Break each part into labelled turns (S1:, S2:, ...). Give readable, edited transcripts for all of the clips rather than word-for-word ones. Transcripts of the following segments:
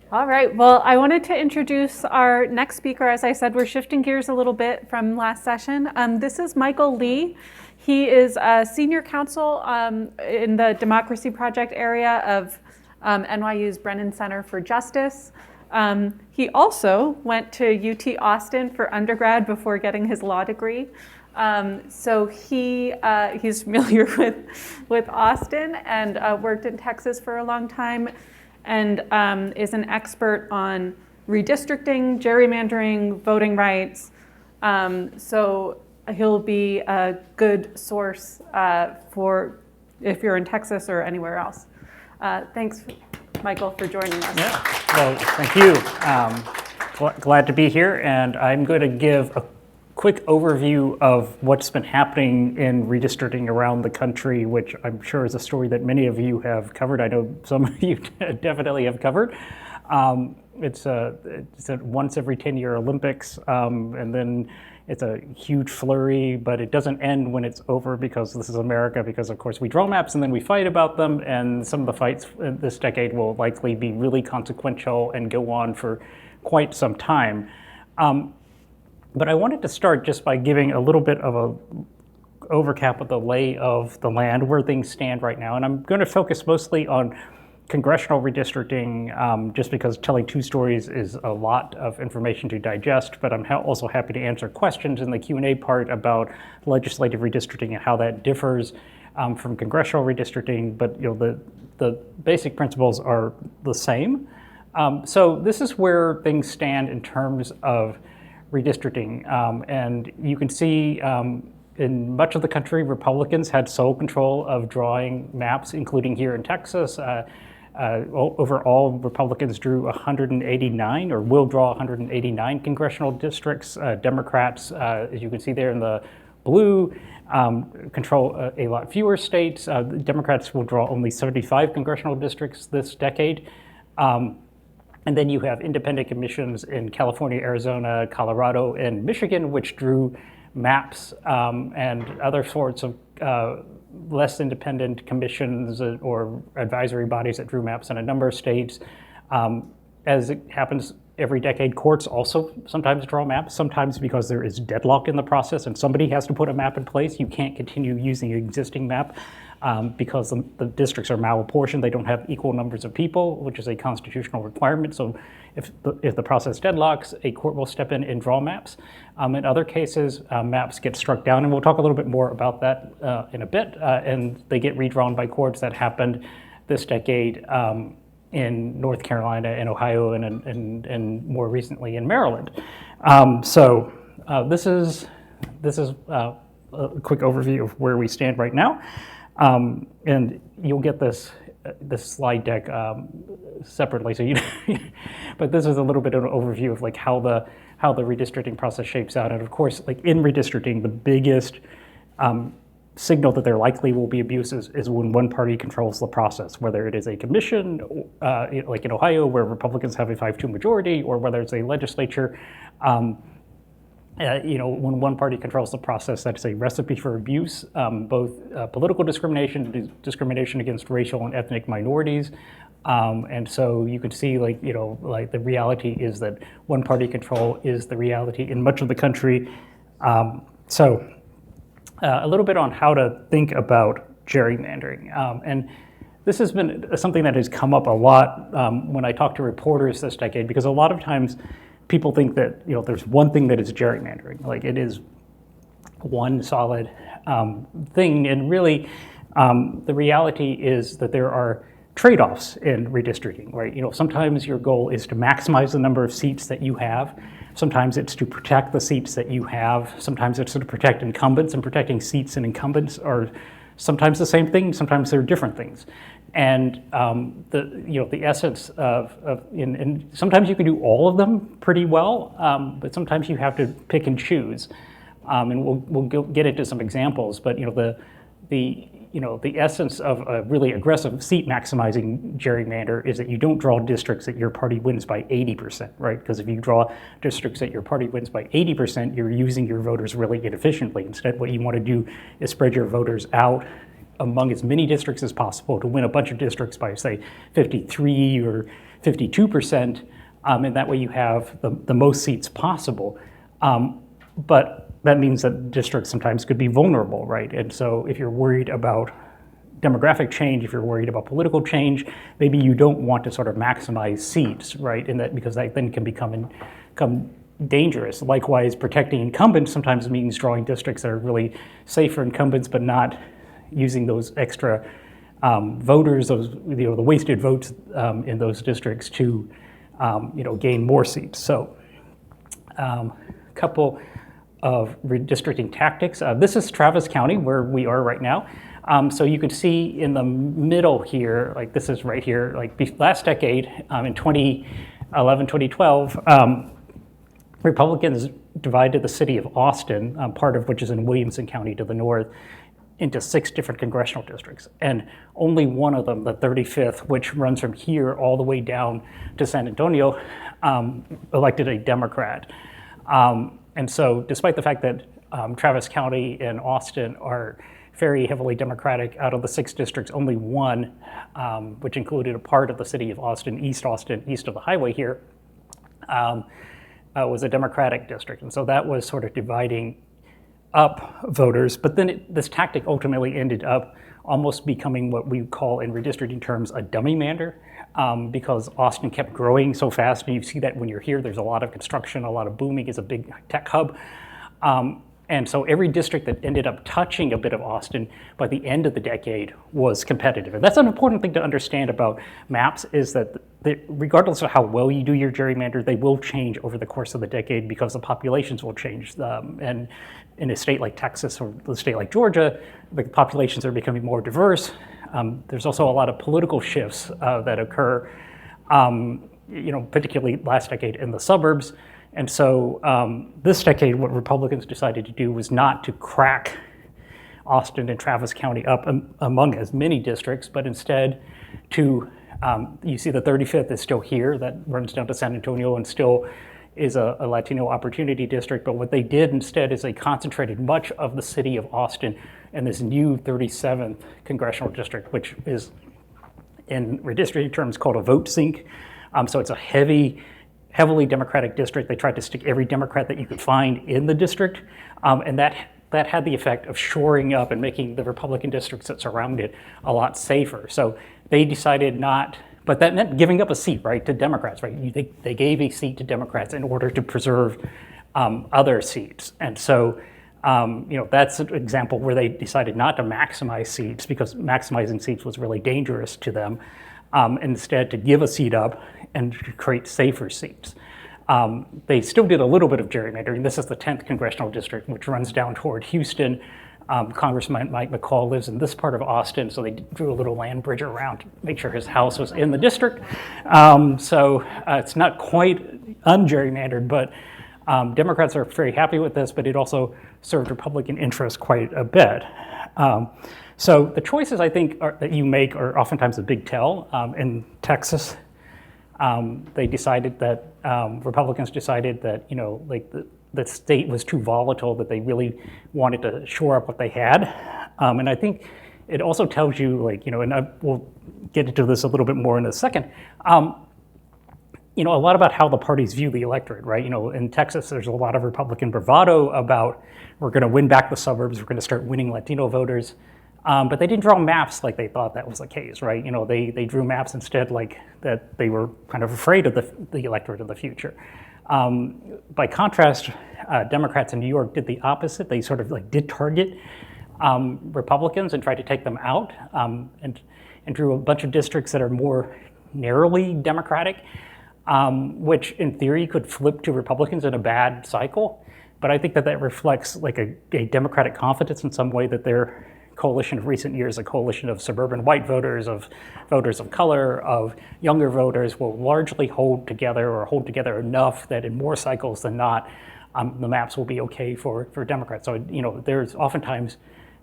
S1: All right, well, I wanted to introduce our next speaker. As I said, we're shifting gears a little bit from last session. This is Michael Lee. He is a senior counsel in the Democracy Project area of NYU's Brennan Center for Justice. He also went to UT Austin for undergrad before getting his law degree. So he's familiar with Austin and worked in Texas for a long time, and is an expert on redistricting, gerrymandering, voting rights. So he'll be a good source for if you're in Texas or anywhere else. Thanks, Michael, for joining us.
S2: Yeah, well, thank you. Glad to be here, and I'm going to give a quick overview of what's been happening in redistricting around the country, which I'm sure is a story that many of you have covered. I know some of you definitely have covered. It's a once every 10-year Olympics, and then it's a huge flurry, but it doesn't end when it's over, because this is America, because of course we draw maps and then we fight about them, and some of the fights this decade will likely be really consequential and go on for quite some time. But I wanted to start just by giving a little bit of a overcap of the lay of the land, where things stand right now. And I'm going to focus mostly on congressional redistricting, just because telling two stories is a lot of information to digest, but I'm also happy to answer questions in the Q&A part about legislative redistricting and how that differs from congressional redistricting, but the basic principles are the same. So this is where things stand in terms of redistricting, and you can see in much of the country, Republicans had sole control of drawing maps, including here in Texas. Overall, Republicans drew 189, or will draw 189 congressional districts. Democrats, as you can see there in the blue, control a lot fewer states. Democrats will draw only 75 congressional districts this decade. And then you have independent commissions in California, Arizona, Colorado, and Michigan, which drew maps, and other sorts of less independent commissions or advisory bodies that drew maps in a number of states. As it happens every decade, courts also sometimes draw maps, sometimes because there is deadlock in the process and somebody has to put a map in place. You can't continue using an existing map. Because the districts are malapportioned, they don't have equal numbers of people, which is a constitutional requirement. So if the process deadlocks, a court will step in and draw maps. In other cases, maps get struck down, and we'll talk a little bit more about that in a bit, and they get redrawn by courts. That happened this decade in North Carolina and Ohio, and more recently in Maryland. So this is a quick overview of where we stand right now. And you'll get this slide deck separately. So but this is a little bit of an overview of like how the redistricting process shapes out. And of course, like in redistricting, the biggest signal that there likely will be abuses is when one party controls the process, whether it is a commission, like in Ohio, where Republicans have a 5-2 majority, or whether it's a legislature. When one party controls the process, that's a recipe for abuse, both political discrimination, discrimination against racial and ethnic minorities. And so you can see, like the reality is that one party control is the reality in much of the country. So a little bit on how to think about gerrymandering. And this has been something that has come up a lot when I talk to reporters this decade, because a lot of times people think that there's one thing that is gerrymandering, like it is one solid thing, and really the reality is that there are trade-offs in redistricting, right? Sometimes your goal is to maximize the number of seats that you have. Sometimes it's to protect the seats that you have. Sometimes it's to protect incumbents, and protecting seats and incumbents are sometimes the same thing, sometimes they're different things. And the essence and sometimes you can do all of them pretty well, but sometimes you have to pick and choose. And we'll get into some examples, but the essence of a really aggressive seat maximizing gerrymander is that you don't draw districts that your party wins by 80%, right? Because if you draw districts that your party wins by 80%, you're using your voters really inefficiently. Instead, what you want to do is spread your voters out among as many districts as possible to win a bunch of districts by, say, 53 or 52%, and that way you have the most seats possible. But that means that districts sometimes could be vulnerable, right? And so if you're worried about demographic change, if you're worried about political change, maybe you don't want to sort of maximize seats, right? And that because that then can become dangerous. Likewise, protecting incumbents sometimes means drawing districts that are really safe for incumbents, but not using those extra voters, those the wasted votes in those districts to gain more seats. So, a couple of redistricting tactics. This is Travis County, where we are right now. So you could see in the middle here, like this is right here, like last decade, in 2011, 2012, Republicans divided the city of Austin, part of which is in Williamson County to the north, into 6 different congressional districts. And only one of them, the 35th, which runs from here all the way down to San Antonio, elected a Democrat. And so despite the fact that Travis County and Austin are very heavily Democratic, out of the 6 districts, only one, which included a part of the city of Austin, east of the highway here, was a Democratic district. And so that was sort of dividing up voters. But then this tactic ultimately ended up almost becoming what we call in redistricting terms a dummy mander, because Austin kept growing so fast. And you see that when you're here, there's a lot of construction, a lot of booming, it's a big tech hub. And so every district that ended up touching a bit of Austin by the end of the decade was competitive. And that's an important thing to understand about maps, is that regardless of how well you do your gerrymander, they will change over the course of the decade because the populations will change. And in a state like Texas or a state like Georgia, the populations are becoming more diverse. There's also a lot of political shifts that occur, particularly last decade in the suburbs. And so this decade, what Republicans decided to do was not to crack Austin and Travis County up among as many districts, but instead to, you see the 35th is still here, that runs down to San Antonio and still is a Latino opportunity district. But what they did instead is they concentrated much of the city of Austin in this new 37th congressional district, which is in redistricting terms called a vote sink. So it's a heavily Democratic district. They tried to stick every Democrat that you could find in the district, and that had the effect of shoring up and making the Republican districts that surround it a lot safer. So they decided not, but that meant giving up a seat, right, to Democrats, right? They gave a seat to Democrats in order to preserve other seats. And so, that's an example where they decided not to maximize seats because maximizing seats was really dangerous to them. Instead to give a seat up and to create safer seats. They still did a little bit of gerrymandering. This is the 10th congressional district, which runs down toward Houston. Congressman Mike McCall lives in this part of Austin, so they drew a little land bridge around to make sure his house was in the district. So it's not quite ungerrymandered, but Democrats are very happy with this, but it also served Republican interests quite a bit. So the choices I think that you make are oftentimes a big tell. In Texas, they decided that Republicans decided that the state was too volatile, that they really wanted to shore up what they had, and I think it also tells you and we'll get into this a little bit more in a second. A lot about how the parties view the electorate, right? In Texas, there's a lot of Republican bravado about we're going to win back the suburbs, we're going to start winning Latino voters. But they didn't draw maps like they thought that was the case, right? They drew maps instead like that they were kind of afraid of the electorate of the future. By contrast, Democrats in New York did the opposite. They sort of did target Republicans and tried to take them out, and drew a bunch of districts that are more narrowly Democratic, which in theory could flip to Republicans in a bad cycle. But I think that reflects a Democratic confidence in some way that their coalition of recent years, a coalition of suburban white voters, of voters of color, of younger voters, will largely hold together enough that in more cycles than not, the maps will be okay for Democrats. So there's oftentimes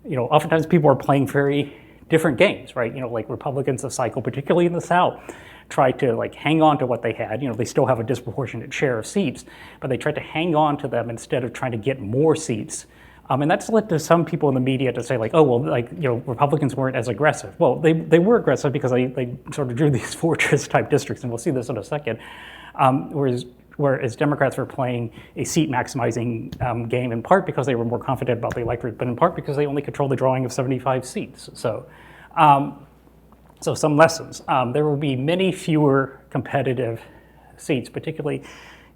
S2: people are playing very different games, right? Like Republicans this cycle, particularly in the South, try to hang on to what they had. They still have a disproportionate share of seats, but they tried to hang on to them instead of trying to get more seats And that's led to some people in the media to say like, oh, well, like, Republicans weren't as aggressive. Well, they were aggressive because they sort of drew these fortress type districts, and we'll see this in a second. Whereas Democrats were playing a seat maximizing game in part because they were more confident about the electorate, but in part because they only controlled the drawing of 75 seats. So some lessons. There will be many fewer competitive seats, particularly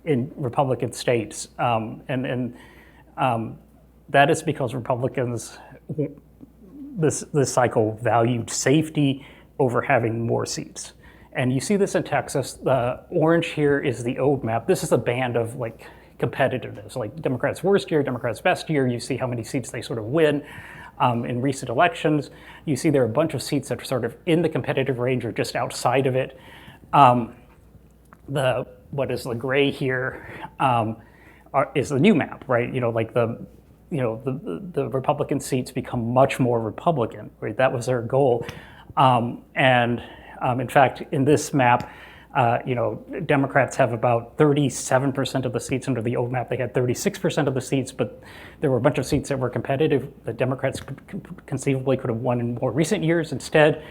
S2: in Republican states. And that is because Republicans, this cycle, valued safety over having more seats. And you see this in Texas. The orange here is the old map. This is a band of like competitiveness, like Democrats' worst year, Democrats' best year. You see how many seats they sort of win in recent elections. You see there are a bunch of seats that are sort of in the competitive range or just outside of it. What is the gray here is the new map, right? The Republican seats become much more Republican, right? That was their goal. In fact, in this map, Democrats have about 37% of the seats. Under the old map, they had 36% of the seats, but there were a bunch of seats that were competitive that Democrats conceivably could have won in more recent years. Instead,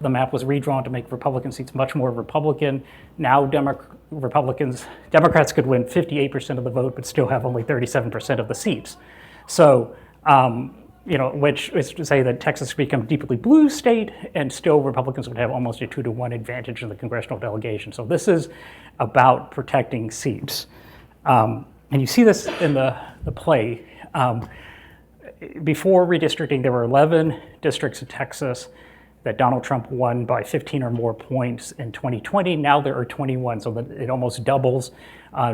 S2: the map was redrawn to make Republican seats much more Republican. Now Democrats could win 58% of the vote, but still have only 37% of the seats. So, which is to say that Texas would become a deeply blue state, and still Republicans would have almost a 2-to-1 advantage in the congressional delegation. So this is about protecting seats. And you see this in the play. Before redistricting, there were 11 districts in Texas that Donald Trump won by 15 or more points in 2020. Now there are 21, so that it almost doubles.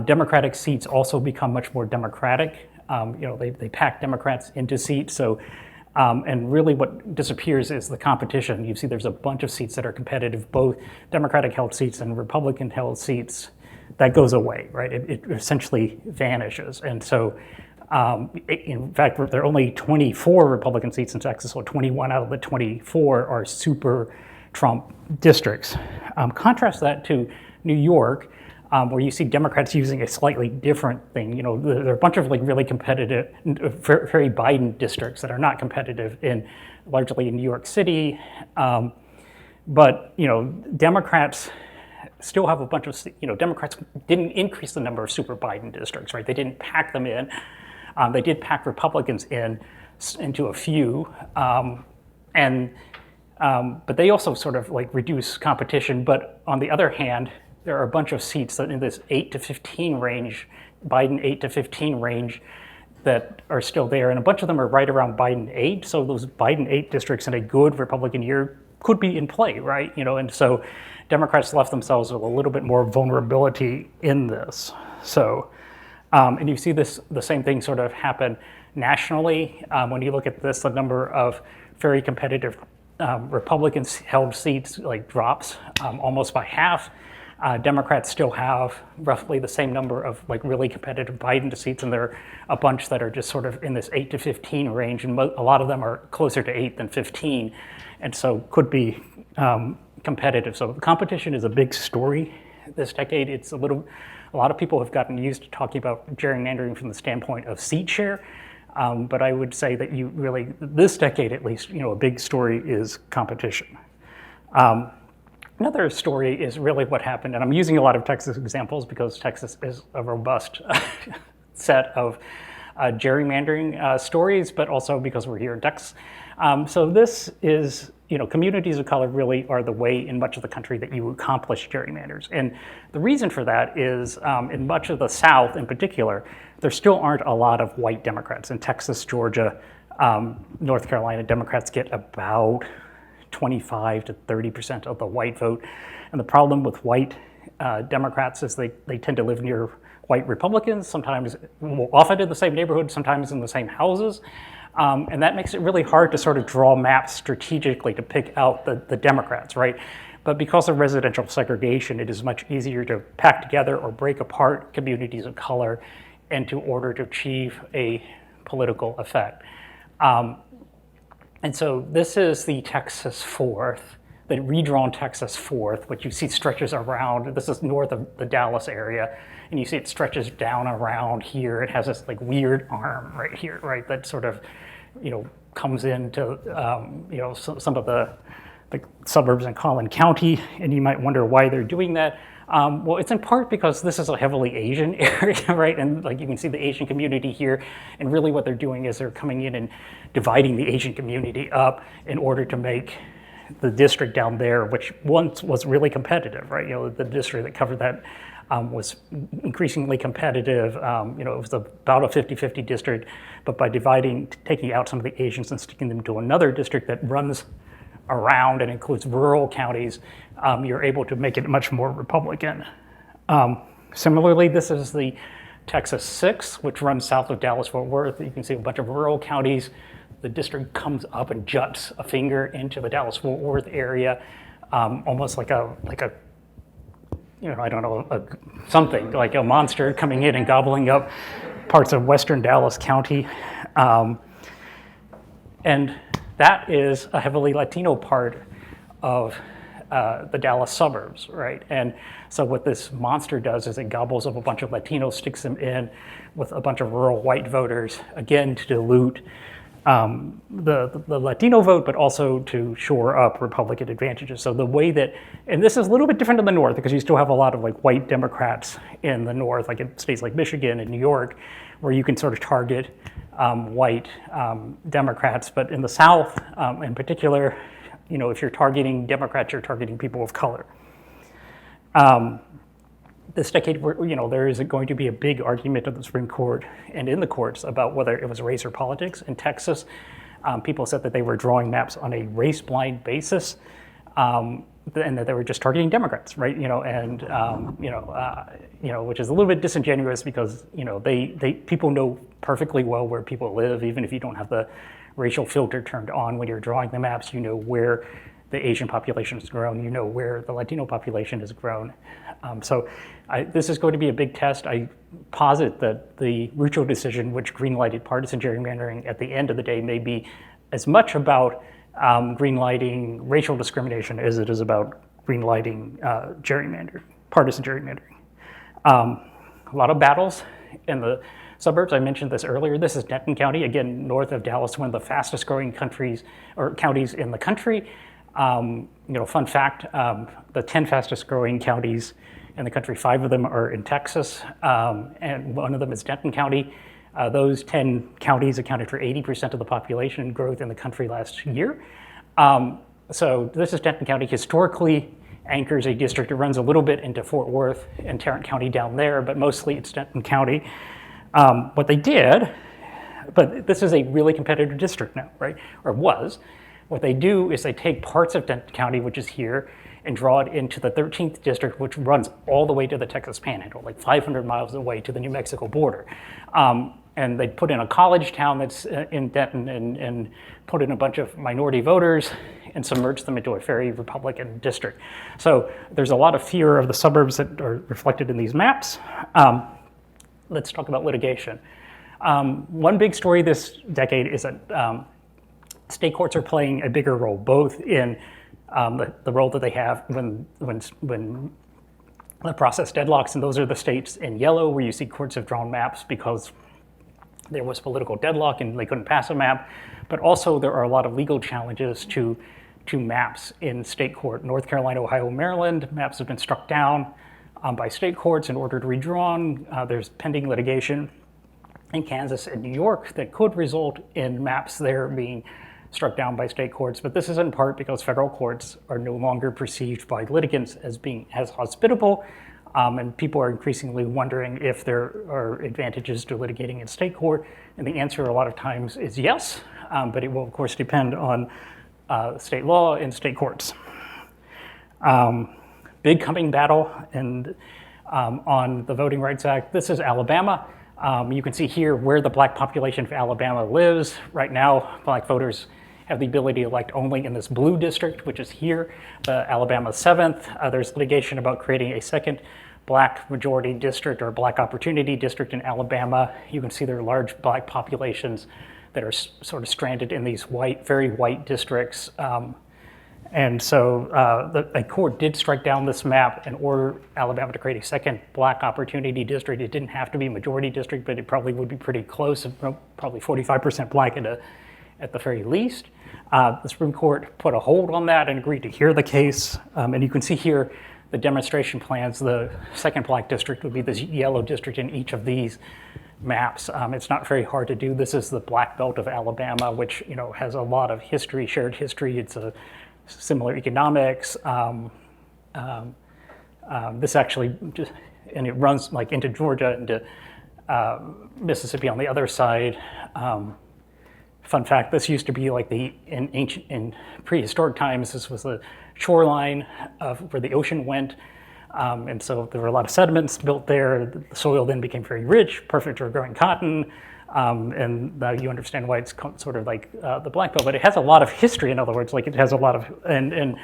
S2: Democratic seats also become much more Democratic. They pack Democrats into seats. So, and really what disappears is the competition. You see there's a bunch of seats that are competitive, both Democratic-held seats and Republican-held seats. That goes away, right? It essentially vanishes. And so, in fact, there are only 24 Republican seats in Texas, so 21 out of the 24 are super Trump districts. Contrast that to New York, where you see Democrats using a slightly different thing. There are a bunch of like really competitive, very Biden districts that are not competitive largely in New York City. But Democrats still have a bunch of, Democrats didn't increase the number of super Biden districts, right? They didn't pack them in. They did pack Republicans into a few. But they also sort of like reduce competition. But on the other hand, there are a bunch of seats that in this 8 to 15 range, Biden 8 to 15 range, that are still there. And a bunch of them are right around Biden 8. So those Biden 8 districts in a good Republican year could be in play, right? And so Democrats left themselves with a little bit more vulnerability in this. So, and you see the same thing sort of happen nationally. When you look at this, the number of very competitive Republicans held seats like drops almost by half. Democrats still have roughly the same number of like really competitive Biden seats, and there are a bunch that are just sort of in this 8 to 15 range, and a lot of them are closer to 8 than 15, and so could be competitive. So competition is a big story this decade. A lot of people have gotten used to talking about gerrymandering from the standpoint of seat share, but I would say that this decade at least, a big story is competition. Another story is really what happened, and I'm using a lot of Texas examples because Texas is a robust set of gerrymandering stories, but also because we're here in Texas. So this is, communities of color really are the way in much of the country that you accomplish gerrymanders. And the reason for that is in much of the South in particular, there still aren't a lot of white Democrats. In Texas, Georgia, North Carolina, Democrats get about 25 to 30% of the white vote. And the problem with white Democrats is they tend to live near white Republicans, often in the same neighborhood, sometimes in the same houses. And that makes it really hard to sort of draw maps strategically to pick out the Democrats, right? But because of residential segregation, it is much easier to pack together or break apart communities of color in order to achieve a political effect. And so this is the Texas 4th. the redrawn Texas 4th, which you see stretches around. This is north of the Dallas area, and you see it stretches down around here. It has this like weird arm right here, right, that sort of, comes into, some of the suburbs in Collin County, and you might wonder why they're doing that. Well, it's in part because this is a heavily Asian area, right? And like you can see the Asian community here, and really what they're doing is they're coming in and dividing the Asian community up in order to make the district down there, which once was really competitive, right? The district that covered that was increasingly competitive. It was about a 50-50 district, but by taking out some of the Asians and sticking them to another district that runs around and includes rural counties, you're able to make it much more Republican. Similarly, this is the Texas 6, which runs south of Dallas-Fort Worth. You can see a bunch of rural counties. The district comes up and juts a finger into the Dallas-Fort Worth area, almost like a something like a monster coming in and gobbling up parts of western Dallas County. And that is a heavily Latino part of the Dallas suburbs, right? And so what this monster does is it gobbles up a bunch of Latinos, sticks them in with a bunch of rural white voters, again to dilute the Latino vote, but also to shore up Republican advantages. So the way that, and this is a little bit different in the North because you still have a lot of like white Democrats in the North, like in states like Michigan and New York, where you can sort of target white Democrats. But in the South, in particular, if you're targeting Democrats, you're targeting people of color. This decade, there is going to be a big argument in the Supreme Court and in the courts about whether it was race or politics. In Texas, people said that they were drawing maps on a race-blind basis, and that they were just targeting Democrats, right? Which is a little bit disingenuous because people know perfectly well where people live, even if you don't have the racial filter turned on when you're drawing the maps. You know where the Asian population has grown. You know where the Latino population has grown. This is going to be a big test. I posit that the Rucho decision, which greenlighted partisan gerrymandering at the end of the day, may be as much about greenlighting racial discrimination as it is about greenlighting partisan gerrymandering. A lot of battles in the suburbs. I mentioned this earlier. This is Denton County, again, north of Dallas, one of the fastest growing counties in the country. Fun fact, the 10 fastest growing counties in the country, 5 of them are in Texas, and one of them is Denton County. Those 10 counties accounted for 80% of the population growth in the country last year. So this is Denton County. Historically anchors a district that runs a little bit into Fort Worth and Tarrant County down there, but mostly it's Denton County. What they did, but this is a really competitive district now, right? Or was. What they do is they take parts of Denton County, which is here, and draw it into the 13th district, which runs all the way to the Texas Panhandle, like 500 miles away to the New Mexico border. And they put in a college town that's in Denton and put in a bunch of minority voters and submerged them into a very Republican district. So there's a lot of fear of the suburbs that are reflected in these maps. Let's talk about litigation. One big story this decade is that state courts are playing a bigger role, both in the role that they have when the process deadlocks, and those are the states in yellow where you see courts have drawn maps because there was political deadlock and they couldn't pass a map. But also there are a lot of legal challenges to maps in state court. North Carolina, Ohio, Maryland, maps have been struck down by state courts in order to redrawn. There's pending litigation in Kansas and New York that could result in maps there being struck down by state courts, but this is in part because federal courts are no longer perceived by litigants as being as hospitable, and people are increasingly wondering if there are advantages to litigating in state court, and the answer a lot of times is yes, but it will of course depend on state law and state courts. Big coming battle and on the Voting Rights Act. This is Alabama. You can see here where the black population of Alabama lives. Right now, black voters have the ability to elect only in this blue district, which is here, Alabama 7th. There's litigation about creating a second black majority district or black opportunity district in Alabama. You can see there are large black populations that are sort of stranded in these white, very white districts. And so a court did strike down this map and order Alabama to create a second black opportunity district. It didn't have to be a majority district, but it probably would be pretty close, probably 45% black at the very least. The Supreme Court put a hold on that and agreed to hear the case. And you can see here the demonstration plans. The second black district would be this yellow district in each of these maps. It's not very hard to do. This is the Black Belt of Alabama, which has a lot of history, shared history. It's a similar economics. This actually just, and it runs like into Georgia, into Mississippi on the other side. Fun fact, this used to be like in prehistoric times, this was the shoreline of where the ocean went. And so there were a lot of sediments built there. The soil then became very rich, perfect for growing cotton. And now you understand why it's sort of like the Black Belt, but it has a lot of history. In other words, like it has a lot of, and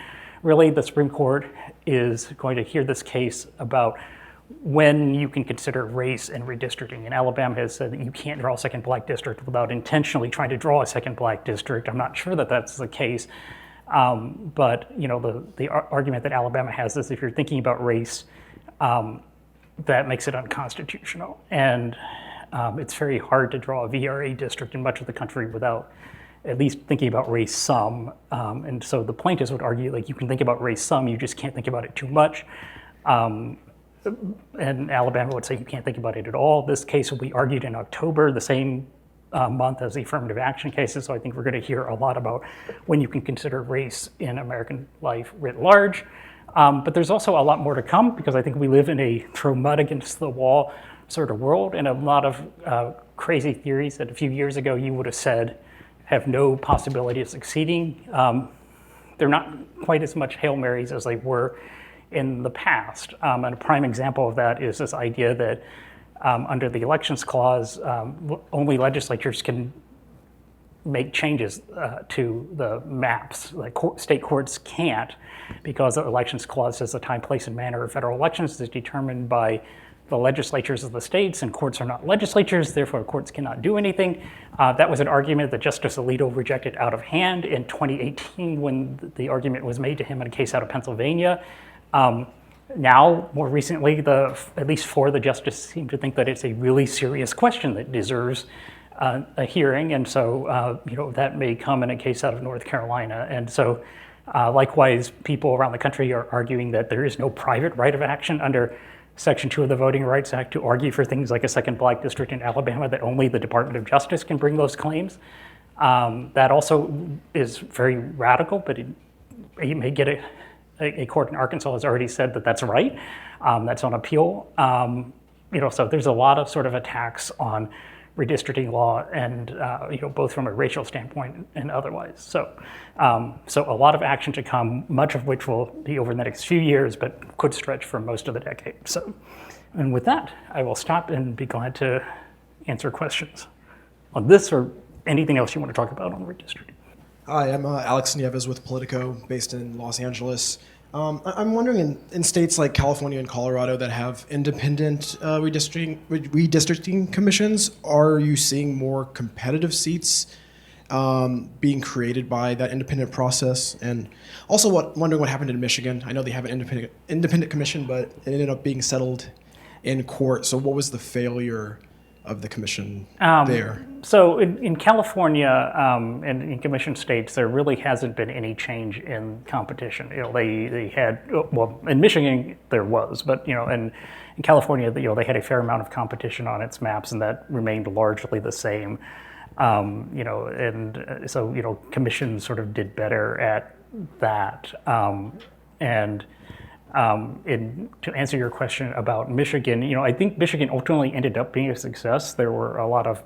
S2: really the Supreme Court is going to hear this case about when you can consider race and redistricting. And Alabama has said that you can't draw a second black district without intentionally trying to draw a second black district. I'm not sure that that's the case. But the argument that Alabama has is if you're thinking about race, that makes it unconstitutional. And it's very hard to draw a VRA district in much of the country without at least thinking about race some. And so the plaintiffs would argue, like, you can think about race some, you just can't think about it too much. And Alabama would say you can't think about it at all. This case will be argued in October, the same month as the affirmative action cases. So I think we're going to hear a lot about when you can consider race in American life writ large. But there's also a lot more to come, because I think we live in a throw mud against the wall sort of world, and a lot of crazy theories that a few years ago you would have said have no possibility of succeeding. They're not quite as much Hail Marys as they were in the past. And a prime example of that is this idea that under the Elections Clause, only legislatures can make changes to the maps. Like state courts can't, because the Elections Clause says the time, place, and manner of federal elections is determined by the legislatures of the states, and courts are not legislatures, therefore courts cannot do anything. That was an argument that Justice Alito rejected out of hand in 2018 when the argument was made to him in a case out of Pennsylvania. Now, more recently, at least four of the justices seem to think that it's a really serious question that deserves a hearing, and so that may come in a case out of North Carolina. And so likewise, people around the country are arguing that there is no private right of action under Section 2 of the Voting Rights Act to argue for things like a second black district in Alabama, that only the Department of Justice can bring those claims. That also is very radical, but you may get a court in Arkansas has already said that that's right. That's on appeal. So there's a lot of sort of attacks on redistricting law, and both from a racial standpoint and otherwise. So a lot of action to come, much of which will be over the next few years, but could stretch for most of the decade. So, and with that, I will stop and be glad to answer questions on this or anything else you want to talk about on redistricting.
S3: Hi, I'm Alex Nieves with Politico, based in Los Angeles. I'm wondering, in states like California and Colorado that have independent redistricting commissions, are you seeing more competitive seats being created by that independent process? And also wondering what happened in Michigan. I know they have an independent commission, but it ended up being settled in court. So what was the failure of the commission there?
S2: So in California and in commission states, there really hasn't been any change in competition. They had, well, in Michigan there was, but in California, they had a fair amount of competition on its maps, and that remained largely the same. And so commissions sort of did better at that. To answer your question about Michigan, I think Michigan ultimately ended up being a success. There were a lot of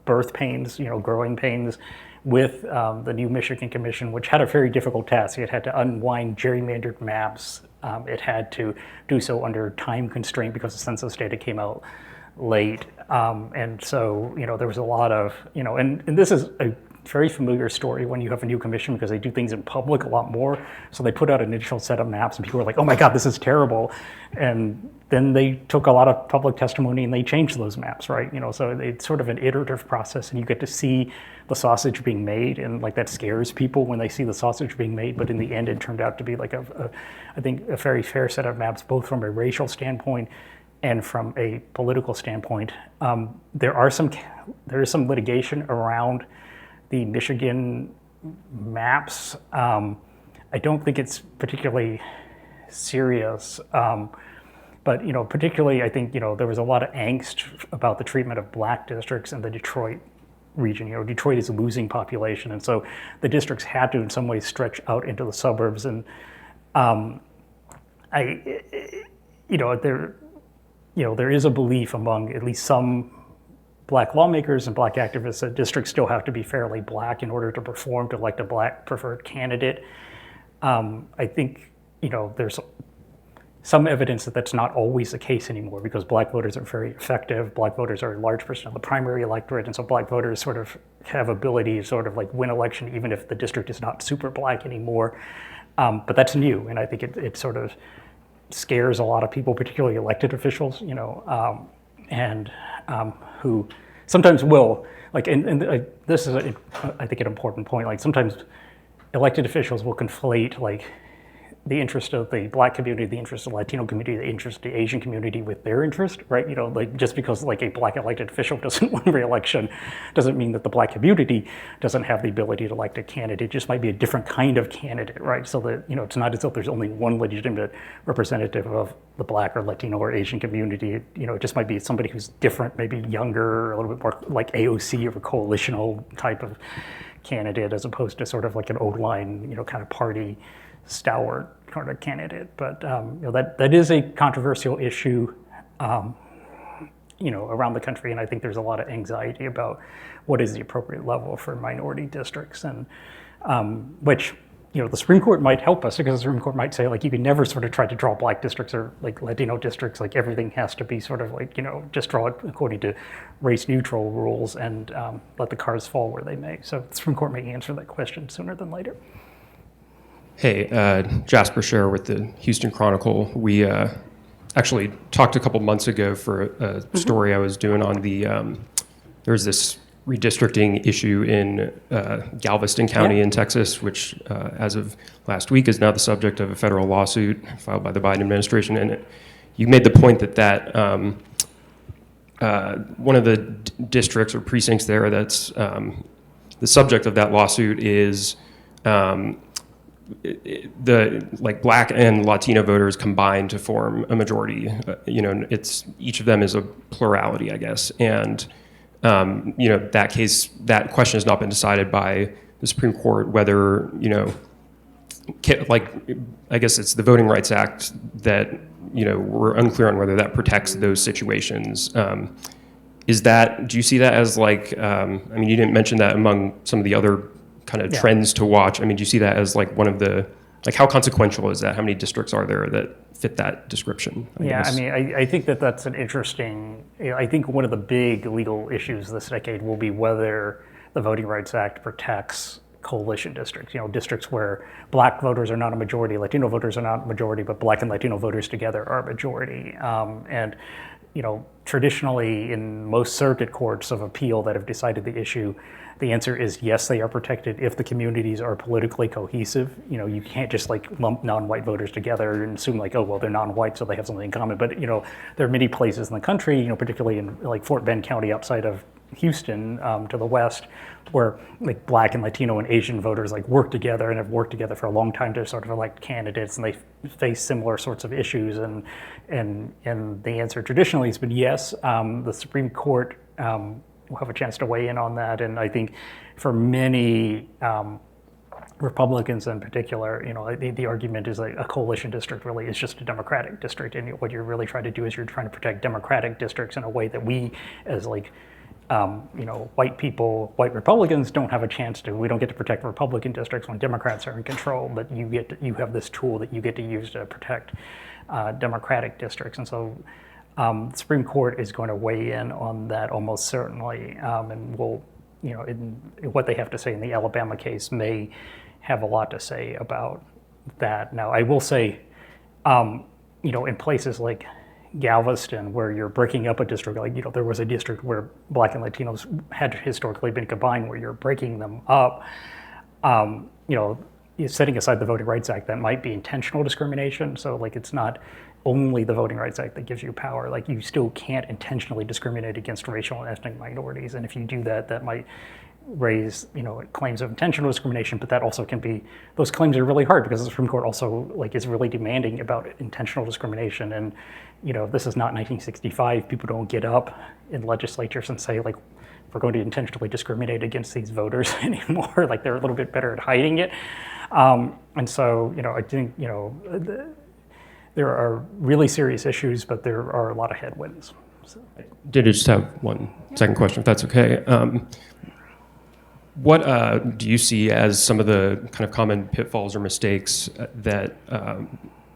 S2: birth pains, growing pains with the new Michigan Commission, which had a very difficult task. It had to unwind gerrymandered maps. It had to do so under time constraint because the census data came out late. And so, there was a lot of, and this is a very familiar story when you have a new commission, because they do things in public a lot more. So they put out an initial set of maps and people were like, oh my God, this is terrible. And then they took a lot of public testimony and they changed those maps, right? So it's sort of an iterative process, and you get to see the sausage being made, and like that scares people when they see the sausage being made. But in the end, it turned out to be like I think a very fair set of maps, both from a racial standpoint and from a political standpoint. There is some litigation around the Michigan maps. I don't think it's particularly serious, but particularly I think there was a lot of angst about the treatment of black districts in the Detroit region. Detroit is a losing population, and so the districts had to in some ways stretch out into the suburbs. And there is a belief among at least some black lawmakers and black activists that districts still have to be fairly black in order to perform to elect a black preferred candidate. I think there's some evidence that that's not always the case anymore, because black voters are very effective. Black voters are a large percent of the primary electorate, and so black voters sort of have ability to sort of like win election even if the district is not super black anymore. But that's new, and I think it sort of scares a lot of people, particularly elected officials, who sometimes will, like, and this is, I think, an important point. Like, sometimes elected officials will conflate, like, the interest of the black community, the interest of the Latino community, the interest of the Asian community with their interest, right? Like, just because like a black elected official doesn't win re-election doesn't mean that the black community doesn't have the ability to elect a candidate. It just might be a different kind of candidate, right? So that, it's not as if there's only one legitimate representative of the black or Latino or Asian community. It just might be somebody who's different, maybe younger, a little bit more like AOC or a coalitional type of candidate, as opposed to sort of like an old line, kind of party stalwart kind of candidate. But that is a controversial issue, around the country, and I think there's a lot of anxiety about what is the appropriate level for minority districts, and which the Supreme Court might help us, because the Supreme Court might say, like, you can never sort of try to draw black districts or like Latino districts, like everything has to be sort of like just draw it according to race neutral rules and let the cards fall where they may. So the Supreme Court may answer that question sooner than later.
S4: Hey, Jasper Scher with the Houston Chronicle. We actually talked a couple months ago for a story I was doing on the, there's this redistricting issue in Galveston County in Texas, which as of last week is now the subject of a federal lawsuit filed by the Biden administration. And you made the point that one of the districts or precincts there that's the subject of that lawsuit is the black and Latino voters combined to form a majority. It's each of them is a plurality, I guess. And that question has not been decided by the Supreme Court, whether I guess it's the Voting Rights Act that we're unclear on whether that protects those situations. Do you see that as like? You didn't mention that among some of the other kind of trends to watch. Do you see that as like one of the, like, how consequential is that? How many districts are there that fit that description? I guess?
S2: I think that's an interesting, I think one of the big legal issues this decade will be whether the Voting Rights Act protects coalition districts, districts where black voters are not a majority, Latino voters are not a majority, but black and Latino voters together are a majority. And traditionally in most circuit courts of appeal that have decided the issue, the answer is yes, they are protected if the communities are politically cohesive. You can't just like lump non-white voters together and assume like, oh, well, they're non-white, so they have something in common. But there are many places in the country, particularly in like Fort Bend County outside of Houston to the west, where like black and Latino and Asian voters like work together and have worked together for a long time to sort of elect candidates, and they face similar sorts of issues. And the answer traditionally has been yes. The Supreme Court will have a chance to weigh in on that, and I think for many Republicans in particular, the argument is that a coalition district really is just a Democratic district, and what you're really trying to do is you're trying to protect Democratic districts in a way that we, as like white people, white Republicans, don't have a chance to. We don't get to protect Republican districts when Democrats are in control, but you have this tool that you get to use to protect Democratic districts, and so. The Supreme Court is going to weigh in on that almost certainly, and will, in what they have to say in the Alabama case may have a lot to say about that. Now, I will say, in places like Galveston, where you're breaking up a district, like, there was a district where Black and Latinos had historically been combined, where you're breaking them up, setting aside the Voting Rights Act, that might be intentional discrimination. So like, it's not only the Voting Rights Act that gives you power. Like, you still can't intentionally discriminate against racial and ethnic minorities. And if you do that, that might raise, claims of intentional discrimination, but that also can be, those claims are really hard because the Supreme Court also is really demanding about intentional discrimination. And, this is not 1965. People don't get up in legislatures and say, like, we're going to intentionally discriminate against these voters anymore. Like, they're a little bit better at hiding it. And so, I think, there are really serious issues, but there are a lot of headwinds. So.
S4: I did just have one second question, if that's okay. What do you see as some of the kind of common pitfalls or mistakes that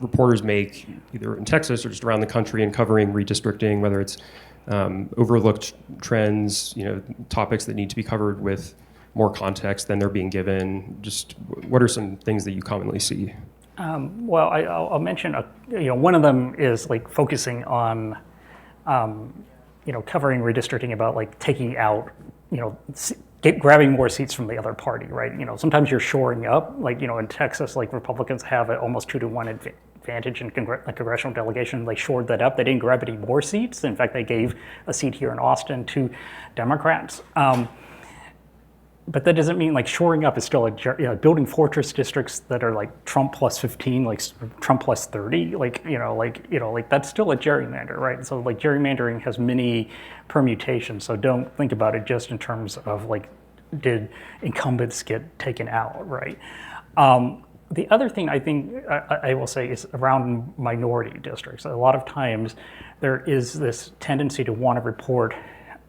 S4: reporters make either in Texas or just around the country in covering redistricting, whether it's overlooked trends, topics that need to be covered with more context than they're being given? Just what are some things that you commonly see?
S2: Well, I'll mention, one of them is like focusing on, covering redistricting about like taking out, grabbing more seats from the other party, right? Sometimes you're shoring up, like, in Texas, like Republicans have an almost 2-to-1 advantage in congressional delegation. They shored that up. They didn't grab any more seats. In fact, they gave a seat here in Austin to Democrats. But that doesn't mean like shoring up is still building fortress districts that are like Trump plus 15, like Trump plus 30, that's still a gerrymander, right? So like gerrymandering has many permutations. So don't think about it just in terms of like, did incumbents get taken out, right? The other thing I think I will say is around minority districts. A lot of times there is this tendency to want to report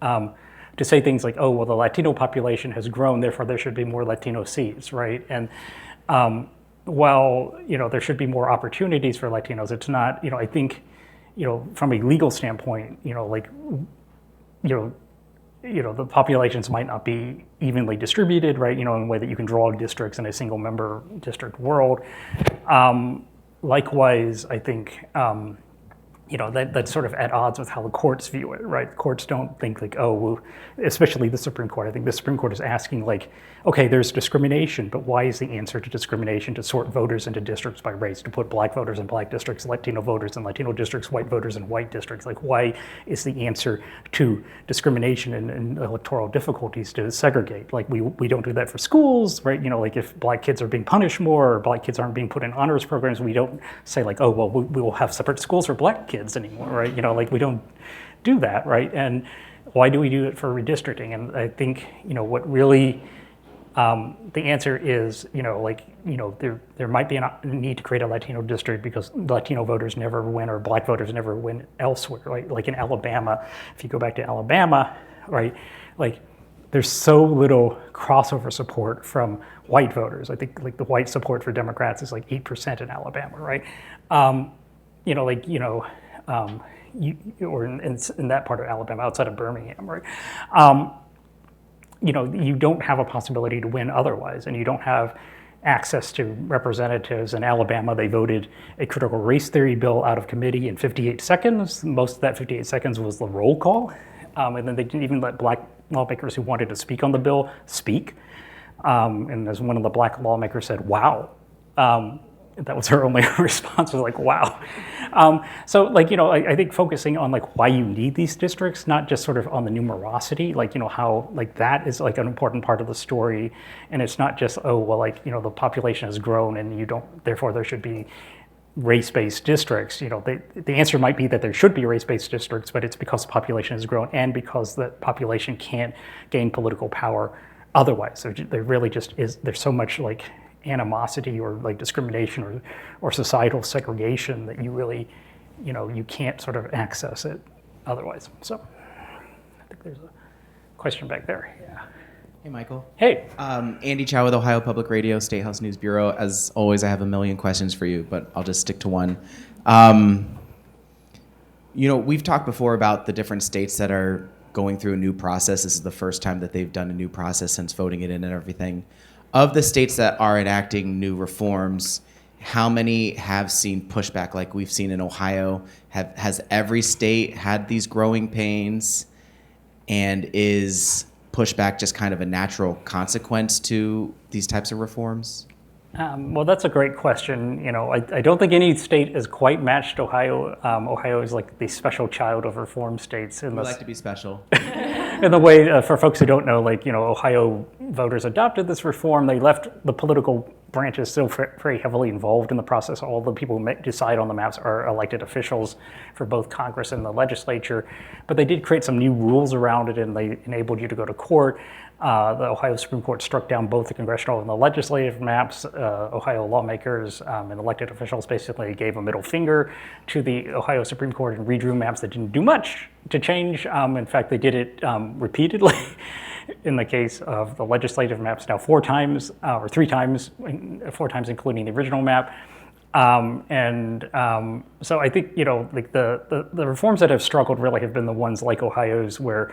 S2: to say things like, oh, well, the Latino population has grown, therefore there should be more Latino seats, right? And while, there should be more opportunities for Latinos, it's not, I think, from a legal standpoint, the populations might not be evenly distributed, right? In a way that you can draw districts in a single member district world. Likewise, I think, that's sort of at odds with how the courts view it, right? Courts don't think like, oh, well, especially the Supreme Court. I think the Supreme Court is asking like, okay, there's discrimination, but why is the answer to discrimination to sort voters into districts by race, to put Black voters in Black districts, Latino voters in Latino districts, white voters in white districts? Like, why is the answer to discrimination and electoral difficulties to segregate? Like, we don't do that for schools, right? Like if Black kids are being punished more or Black kids aren't being put in honors programs, we don't say like, oh, well, we will have separate schools for Black kids anymore, right? Like we don't do that, right? And why do we do it for redistricting? And I think, what really, the answer is, there might be a need to create a Latino district because Latino voters never win or Black voters never win elsewhere, right? Like in Alabama, if you go back to Alabama, right? Like there's so little crossover support from white voters. I think like the white support for Democrats is like 8% in Alabama, right? Or in that part of Alabama, outside of Birmingham, right? You don't have a possibility to win otherwise, and you don't have access to representatives. In Alabama, they voted a critical race theory bill out of committee in 58 seconds. Most of that 58 seconds was the roll call. And then they didn't even let Black lawmakers who wanted to speak on the bill speak. And as one of the Black lawmakers said, wow. That was her only response, was like, wow. So I think focusing on like why you need these districts, not just sort of on the numerosity, how like that is like an important part of the story. And it's not just, oh, well, the population has grown and therefore there should be race-based districts. The answer might be that there should be race-based districts, but it's because the population has grown and because the population can't gain political power otherwise. So there really just is, there's so much like animosity or like discrimination or societal segregation that you really, you can't sort of access it otherwise. So I think there's a question back there. Yeah.
S5: Hey, Michael.
S2: Hey.
S5: Andy Chow with Ohio Public Radio, Statehouse News Bureau. As always, I have a million questions for you, but I'll just stick to one. We've talked before about the different states that are going through a new process. This is the first time that they've done a new process since voting it in and everything. Of the states that are enacting new reforms, how many have seen pushback like we've seen in Ohio? Has every state had these growing pains? And is pushback just kind of a natural consequence to these types of reforms?
S2: Well, that's a great question. You know, I don't think any state is quite matched Ohio. Ohio is like the special child of reform states in
S5: We
S2: this.
S5: like to be special.
S2: In the way, for folks who don't know, like, you know, Ohio voters adopted this reform. They left the political branches still very heavily involved in the process. All the people who decide on the maps are elected officials for both Congress and the legislature. But they did create some new rules around it, and they enabled you to go to court. The Ohio Supreme Court struck down both the congressional and the legislative maps. Ohio lawmakers and elected officials basically gave a middle finger to the Ohio Supreme Court and redrew maps that didn't do much to change. In fact, they did it repeatedly. In the case of the legislative maps, now 4 times, or 3 times, 4 times including the original map. So I think, you know, like the reforms that have struggled really have been the ones like Ohio's, where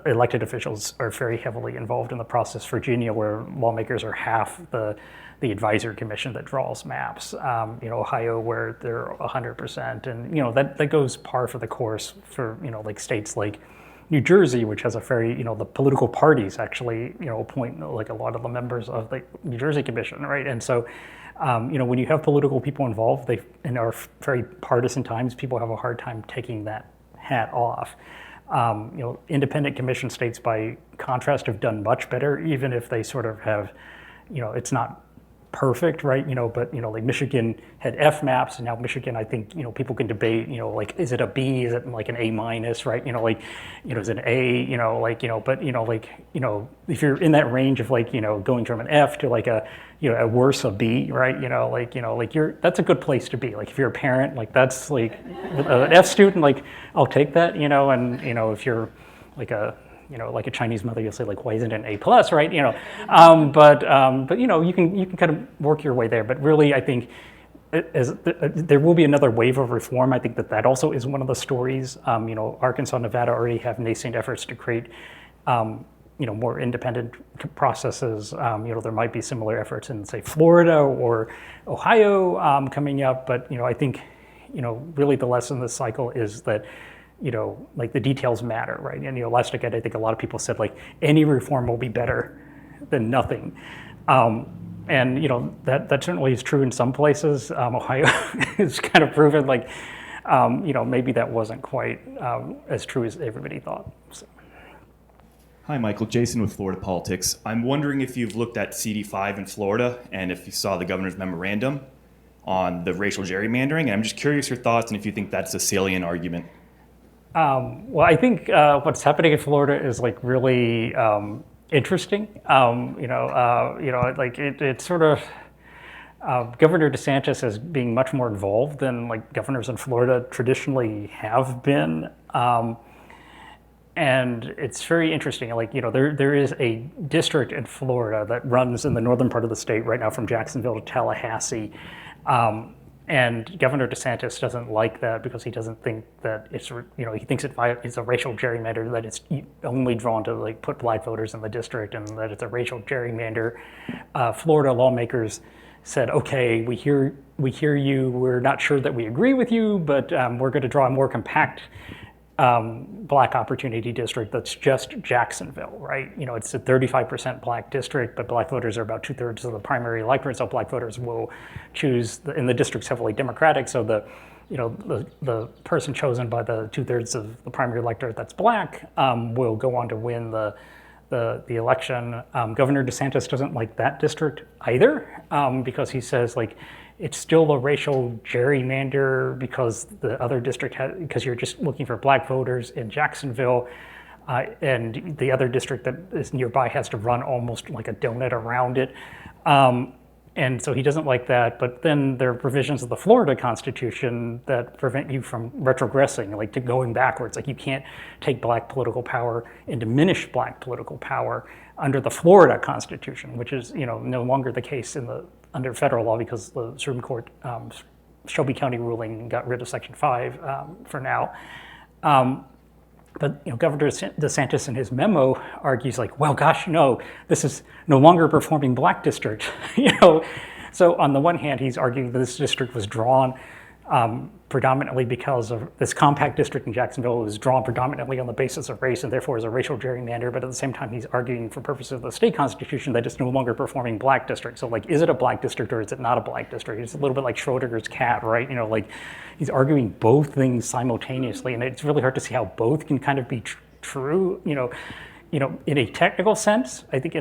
S2: elected officials are very heavily involved in the process. Virginia, where lawmakers are half the advisory commission that draws maps. You know, Ohio, where they're 100%, and you know that goes par for the course for, you know, like states like New Jersey, which has a very, you know, the political parties actually, you know, appoint like a lot of the members of the New Jersey Commission, right? And so, you know, when you have political people involved, they in our very partisan times, people have a hard time taking that hat off. You know, independent commission states, by contrast, have done much better, even if they sort of have, you know, it's not perfect, right? You know, but, you know, like Michigan had F maps, and now Michigan, I think, you know, people can debate, you know, like, is it a B? Is it like an A minus, right? You know, like, you know, is it an A? You know, like, you know, but, you know, like, you know, if you're in that range of like, you know, going from an F to like a, you know, at worse a B, right? You know, like that's a good place to be. Like if you're a parent, like that's like an F student, like I'll take that, you know, and, you know, if you're like a, you know, like a Chinese mother, you'll say like, why isn't it an A plus, right? You know, but you know, you can kind of work your way there. But really, I think there will be another wave of reform. I think that also is one of the stories. You know, Arkansas, Nevada already have nascent efforts to create, you know, more independent processes. You know, there might be similar efforts in, say, Florida or Ohio coming up. But, you know, I think, you know, really the lesson of this cycle is that, you know, like the details matter, right? And, you know, last decade, I think a lot of people said like any reform will be better than nothing. And, you know, that certainly is true in some places. Ohio is kind of proven like, you know, maybe that wasn't quite as true as everybody thought. So.
S6: Hi, Michael. Jason with Florida Politics. I'm wondering if you've looked at CD5 in Florida and if you saw the governor's memorandum on the racial gerrymandering. And I'm just curious your thoughts and if you think that's a salient argument.
S2: Well, I think what's happening in Florida is like really interesting. You know, like it's sort of Governor DeSantis as being much more involved than like governors in Florida traditionally have been. And it's very interesting. Like, you know, there is a district in Florida that runs in the northern part of the state right now from Jacksonville to Tallahassee. And Governor DeSantis doesn't like that because he doesn't think that it's, you know, he thinks it's a racial gerrymander, that it's only drawn to like put black voters in the district, and that it's a racial gerrymander. Florida lawmakers said, okay, we hear you, we're not sure that we agree with you, but we're going to draw a more compact black opportunity district that's just Jacksonville, right? You know, it's a 35% black district, but black voters are about 2/3 of the primary electorate, so black voters will choose, and the district's heavily Democratic, so the person chosen by the 2/3 of the primary electorate that's black will go on to win the election. Governor DeSantis doesn't like that district either, because he says like, it's still a racial gerrymander because the other district because you're just looking for black voters in Jacksonville, and the other district that is nearby has to run almost like a donut around it. And so he doesn't like that, but then there are provisions of the Florida Constitution that prevent you from retrogressing, like to going backwards. Like you can't take black political power and diminish black political power under the Florida Constitution, which is, you know, no longer the case under federal law because the Supreme Court Shelby County ruling got rid of Section 5 for now. But, you know, Governor DeSantis in his memo argues like, well, gosh, no, this is no longer a performing black district, you know. So on the one hand, he's arguing that this district was drawn predominantly because of this compact district in Jacksonville was drawn predominantly on the basis of race and therefore is a racial gerrymander. But at the same time, he's arguing for purposes of the state constitution that it's no longer performing black districts. So like, is it a black district or is it not a black district? It's a little bit like Schrodinger's cat, right? You know, like he's arguing both things simultaneously, and it's really hard to see how both can kind of be true. You know, in a technical sense, I think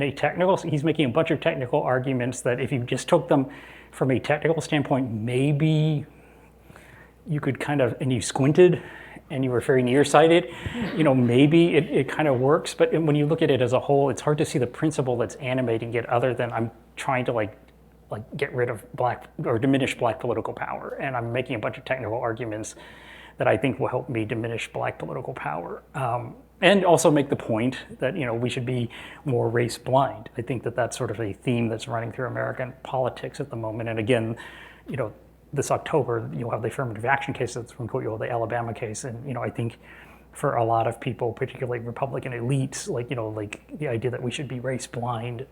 S2: he's making a bunch of technical arguments that if you just took them from a technical standpoint, maybe you could kind of, and you squinted and you were very nearsighted, maybe it kind of works. But when you look at it as a whole, it's hard to see the principle that's animating it other than I'm trying to like get rid of black or diminish black political power. And I'm making a bunch of technical arguments that I think will help me diminish black political power. And also make the point that, we should be more race blind. I think that that's sort of a theme that's running through American politics at the moment. And again, this October, you'll have the affirmative action case that's from you'll have the Alabama case. And, I think for a lot of people, particularly Republican elites, like the idea that we should be race blind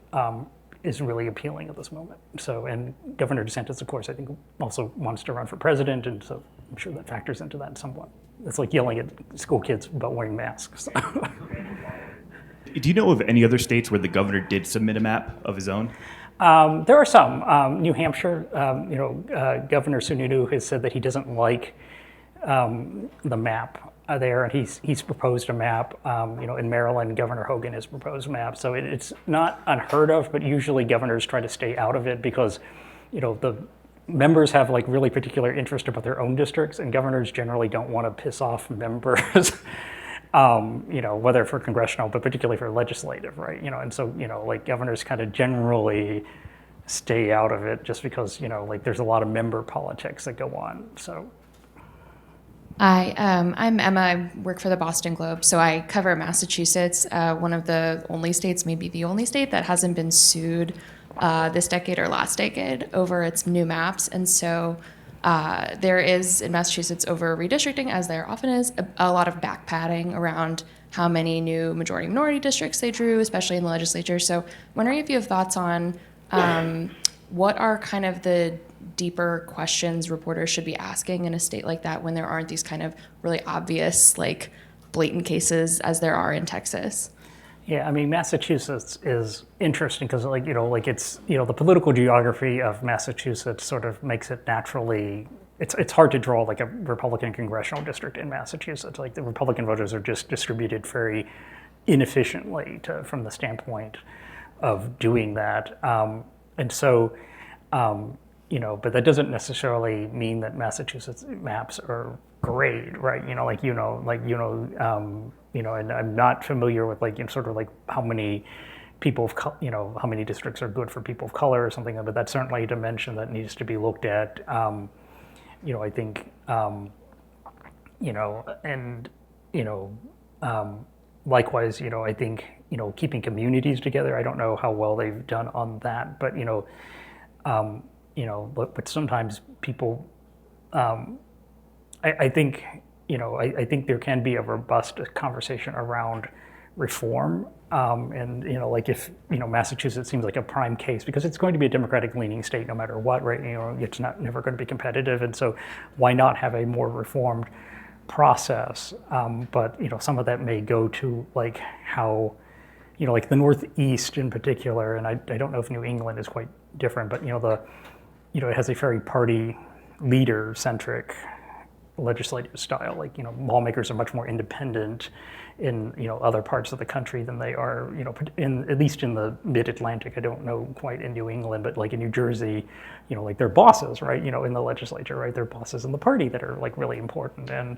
S2: is really appealing at this moment. So, and Governor DeSantis, of course, I think also wants to run for president. And so I'm sure that factors into that somewhat. It's like yelling at school kids about wearing masks.
S6: Do you know of any other states where the governor did submit a map of his own?
S2: There are some. New Hampshire, Governor Sununu has said that he doesn't like the map there, and he's proposed a map. In Maryland, Governor Hogan has proposed a map. So it's not unheard of, but usually governors try to stay out of it because, the members have like really particular interest about their own districts, and governors generally don't want to piss off members. Whether for congressional, but particularly for legislative, right? And so, like governors kind of generally stay out of it just because, there's a lot of member politics that go on, so.
S7: Hi, I'm Emma. I work for the Boston Globe. So I cover Massachusetts, one of the only states, maybe the only state that hasn't been sued this decade or last decade over its new maps. And so there is in Massachusetts over redistricting, as there often is, a lot of back padding around how many new majority minority districts they drew, especially in the legislature. So wondering if you have thoughts on what are kind of the deeper questions reporters should be asking in a state like that when there aren't these kind of really obvious, like blatant cases as there are in Texas?
S2: Yeah, I mean, Massachusetts is interesting because, it's, the political geography of Massachusetts sort of makes it naturally, it's hard to draw like a Republican congressional district in Massachusetts. Like the Republican voters are just distributed very inefficiently from the standpoint of doing that. But that doesn't necessarily mean that Massachusetts maps are great, right? And I'm not familiar with how many people of how many districts are good for people of color or something, but that's certainly a dimension that needs to be looked at. I think, likewise, I think, keeping communities together, I don't know how well they've done on that, but, but sometimes people, I think there can be a robust conversation around reform. If Massachusetts seems like a prime case because it's going to be a Democratic leaning state no matter what, right? It's never going to be competitive. And so why not have a more reformed process? But some of that may go to like how, like the Northeast in particular, and I don't know if New England is quite different, but it has a very party leader centric legislative style. Like, lawmakers are much more independent in, other parts of the country than they are, at least in the mid-Atlantic. I don't know quite in New England, but like in New Jersey, like they're bosses, right? In the legislature, right? They're bosses in the party that are like really important. And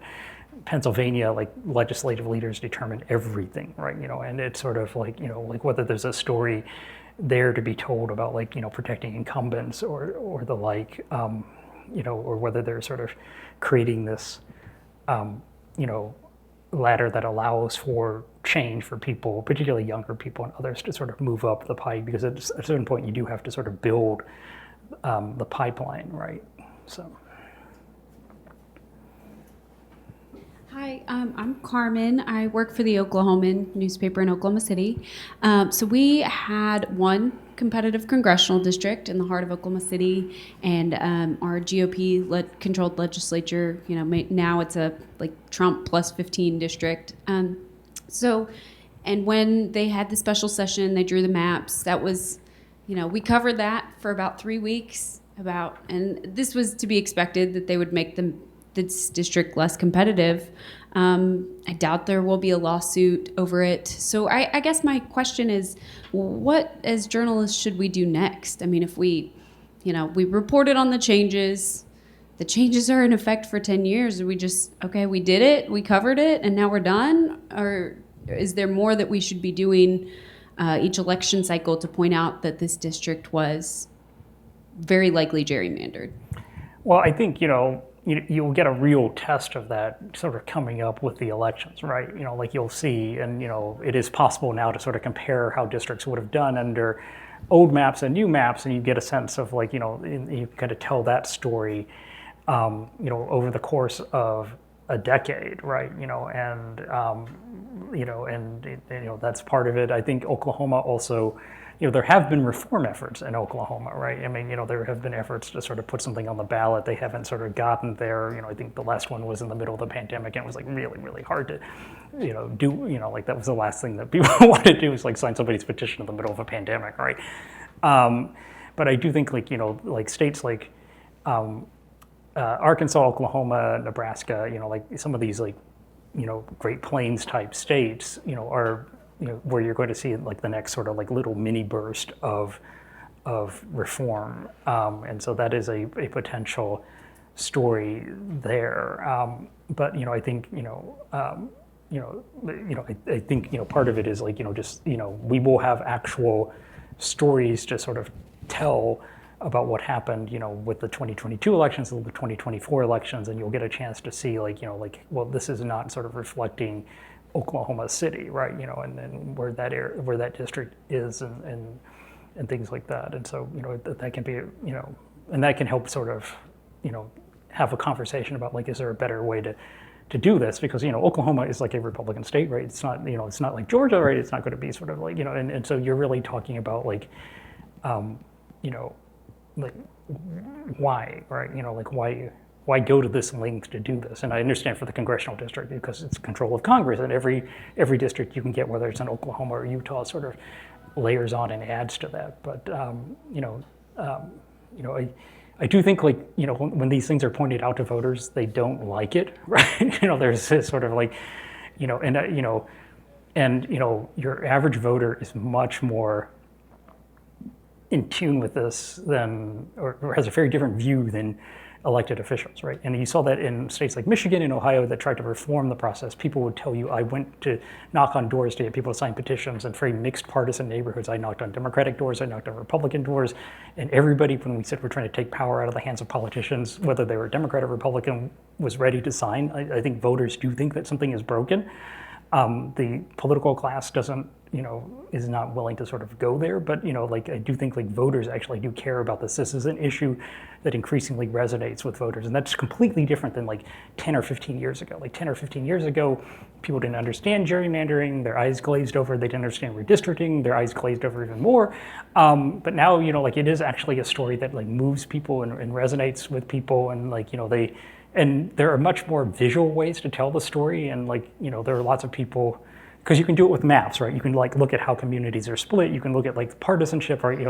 S2: Pennsylvania, like legislative leaders determine everything, right? And it's sort of like, like whether there's a story there to be told about like, protecting incumbents or the like, or whether they're sort of creating this, ladder that allows for change for people, particularly younger people and others, to sort of move up the pipe, because at a certain point you do have to sort of build the pipeline, right? So.
S8: Hi, I'm Carmen. I work for the Oklahoman newspaper in Oklahoma City. So we had one competitive congressional district in the heart of Oklahoma City, and our GOP-controlled legislature. Now it's a Trump plus 15 district. And when they had the special session, they drew the maps. That was, we covered that for about 3 weeks. And this was to be expected that they would make this district less competitive. I doubt there will be a lawsuit over it. So I guess my question is, what as journalists should we do next? I mean, if we reported on the changes are in effect for 10 years. We just, okay, we did it, we covered it, and now we're done? Or is there more that we should be doing each election cycle to point out that this district was very likely gerrymandered?
S2: Well, I think, you'll get a real test of that sort of coming up with the elections, right? You'll see, and, it is possible now to sort of compare how districts would have done under old maps and new maps, and you get a sense of you kind of tell that story, over the course of a decade, right? That's part of it. I think Oklahoma also, there have been reform efforts in Oklahoma, right? I mean, there have been efforts to sort of put something on the ballot. They haven't sort of gotten there. I think the last one was in the middle of the pandemic, and it was really, really hard to, do, that was the last thing that people wanted to do, is sign somebody's petition in the middle of a pandemic, right? But I do think states like Arkansas, Oklahoma, Nebraska, some of these Great Plains type states, are, where you're going to see the next sort of little mini burst of reform, and so that is a potential story there. But I think I think part of it is we will have actual stories to sort of tell about what happened, with the 2022 elections and the 2024 elections, and you'll get a chance to see well, this is not sort of reflecting Oklahoma City, right? And where that district is, and things like that. And so that can be and that can help sort of have a conversation about is there a better way to do this, because Oklahoma is a Republican state, right? It's not it's not like Georgia, right? It's not going to be sort of and so you're really talking about why, right? Why go to this length to do this? And I understand for the congressional district, because it's control of Congress, and every district you can get, whether it's in Oklahoma or Utah, sort of layers on and adds to that. But I do think when these things are pointed out to voters, they don't like it, right? There's this sort of your average voter is much more in tune with this than, or has a very different view than elected officials, right? And you saw that in states like Michigan and Ohio that tried to reform the process. People would tell you, I went to knock on doors to get people to sign petitions in very mixed partisan neighborhoods. I knocked on Democratic doors, I knocked on Republican doors, and everybody, when we said we're trying to take power out of the hands of politicians, whether they were Democrat or Republican, was ready to sign. I think voters do think that something is broken. The political class doesn't, is not willing to sort of go there, but I do think voters actually do care about this. This is an issue that increasingly resonates with voters, and that's completely different than 10 or 15 years ago. 10 or 15 years ago, people didn't understand gerrymandering, their eyes glazed over, they didn't understand redistricting, their eyes glazed over even more. But now, it is actually a story that moves people and resonates with people, and and there are much more visual ways to tell the story, and there are lots of people, because you can do it with maps, right? You can look at how communities are split. You can look at partisanship, right?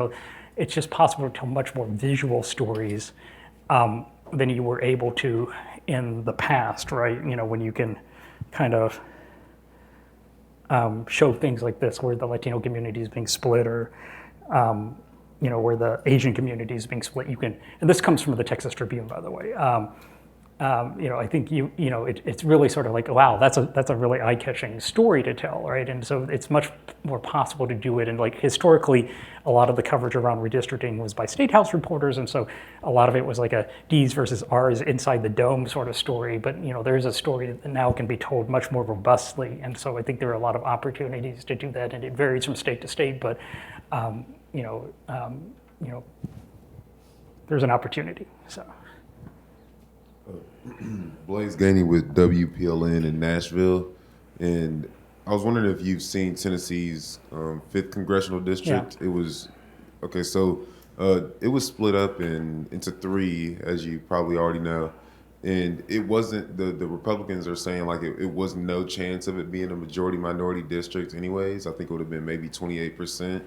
S2: It's just possible to tell much more visual stories than you were able to in the past, right? When you can kind of show things like this, where the Latino community is being split, or where the Asian community is being split. You can, and this comes from the Texas Tribune, by the way. I think it's really sort of wow, that's a really eye-catching story to tell, right? And so it's much more possible to do it. And historically, a lot of the coverage around redistricting was by Statehouse reporters, and so a lot of it was a D's versus R's inside the dome sort of story. But there's a story that now can be told much more robustly, and so I think there are a lot of opportunities to do that, and it varies from state to state. But there's an opportunity. So.
S9: Blaze Gainey with WPLN in Nashville, and I was wondering if you've seen Tennessee's 5th congressional district.
S2: Yeah.
S9: It was Okay, so it was split up into three, as you probably already know. And it wasn't, the Republicans are saying like it was no chance of it being a majority minority district anyways. I think it would have been maybe 28%.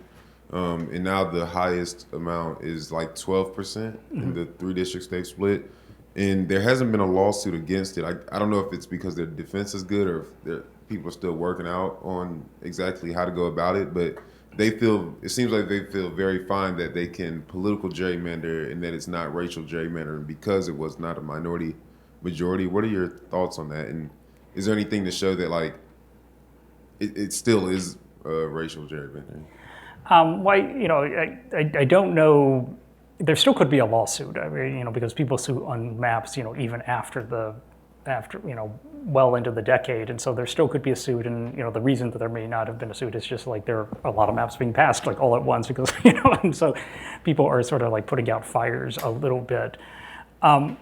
S9: And now the highest amount is like 12% in the three districts they've split. And there hasn't been a lawsuit against it. I don't know if it's because their defense is good or if people are still working out on exactly how to go about it, but it seems like they feel very fine that they can political gerrymander and that it's not racial gerrymandering because it was not a minority majority. What are your thoughts on that? And is there anything to show that like it still is racial gerrymandering?
S2: I don't know. There still could be a lawsuit. I mean, because people sue on maps, even after well into the decade, and so there still could be a suit. And the reason that there may not have been a suit is just like there are a lot of maps being passed like all at once because and so people are sort of like putting out fires a little bit. I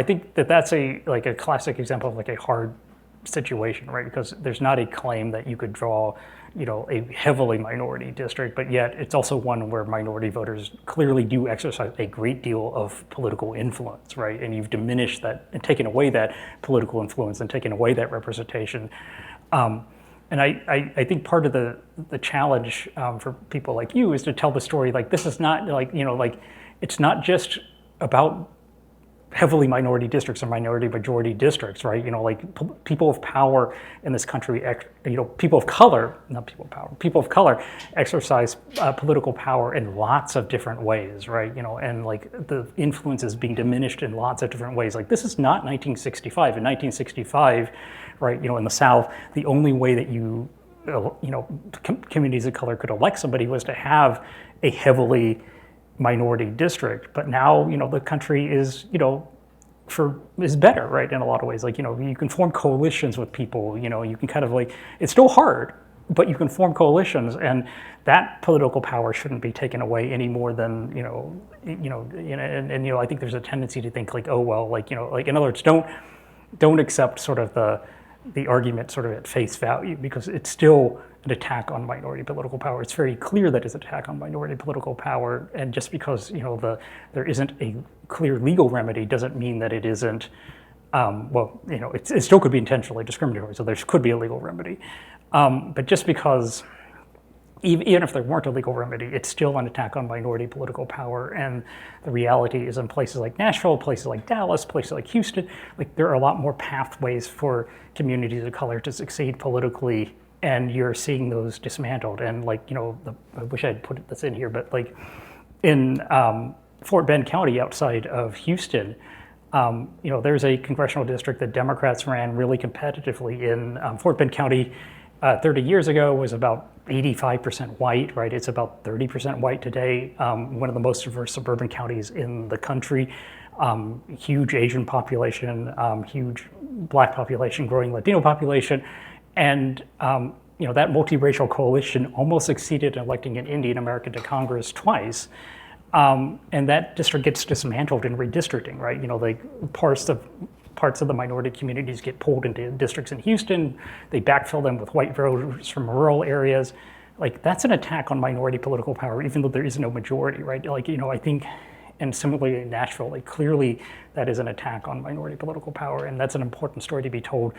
S2: think that's a classic example of like a hard situation, right? Because there's not a claim that you could draw, a heavily minority district, but yet it's also one where minority voters clearly do exercise a great deal of political influence, right? And you've diminished that and taken away that political influence and taken away that representation. And I think part of the challenge for people like you is to tell the story like this is not it's not just about heavily minority districts or minority majority districts, right? People of power in this country, people of color, not people of power, people of color exercise political power in lots of different ways, right? And like the influence is being diminished in lots of different ways. Like this is not 1965. In 1965, right, in the South, the only way that communities of color could elect somebody was to have a heavily minority district, but now the country is is better, right, in a lot of ways. Like you can form coalitions with people. You can kind of like it's still hard, but you can form coalitions, and that political power shouldn't be taken away any more than I think there's a tendency to think like oh well like in other words don't accept sort of the argument sort of at face value because it's still an attack on minority political power. It's very clear that it's an attack on minority political power, and just because there isn't a clear legal remedy doesn't mean that it isn't. It still could be intentionally discriminatory, so there could be a legal remedy. But just because, even if there weren't a legal remedy, it's still an attack on minority political power. And the reality is, in places like Nashville, places like Dallas, places like Houston, like there are a lot more pathways for communities of color to succeed politically. And you're seeing those dismantled. And I wish I had put this in here, but like in Fort Bend County outside of Houston, there's a congressional district that Democrats ran really competitively in. Fort Bend County 30 years ago was about 85% white, right? It's about 30% white today. One of the most diverse suburban counties in the country. Huge Asian population, huge Black population, growing Latino population. And that multiracial coalition almost succeeded in electing an Indian American to Congress twice. And that district gets dismantled in redistricting, right? Parts of the minority communities get pulled into districts in Houston. They backfill them with white voters from rural areas. Like that's an attack on minority political power, even though there is no majority, right? I think, and similarly in Nashville, clearly that is an attack on minority political power, and that's an important story to be told.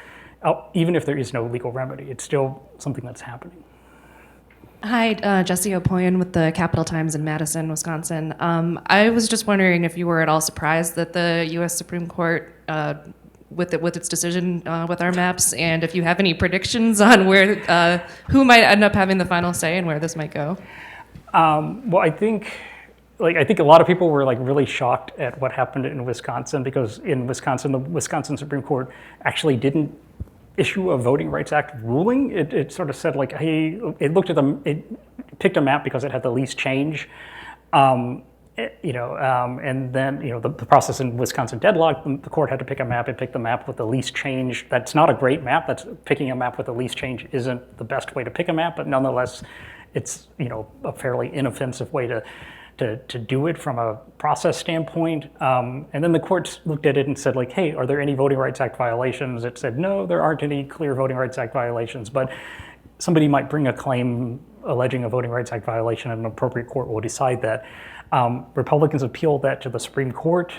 S2: Even if there is no legal remedy, it's still something that's happening.
S10: Hi, Jesse Opoyan with the Capital Times in Madison, Wisconsin. I was just wondering if you were at all surprised that the U.S. Supreme Court, with its decision with our maps, and if you have any predictions on where who might end up having the final say and where this might go.
S2: Well, I think a lot of people were really shocked at what happened in Wisconsin, because in Wisconsin, the Wisconsin Supreme Court actually didn't issue a Voting Rights Act ruling. It sort of said hey, it looked at them, it picked a map because it had the least change, and then the process in Wisconsin deadlocked. The court had to pick a map. It picked the map with the least change. That's not a great map. That's picking a map with the least change isn't the best way to pick a map, but nonetheless, it's a fairly inoffensive way to do it from a process standpoint. And then the courts looked at it and said hey, are there any Voting Rights Act violations? It said, no, there aren't any clear Voting Rights Act violations, but somebody might bring a claim alleging a Voting Rights Act violation, and an appropriate court will decide that. Republicans appealed that to the Supreme Court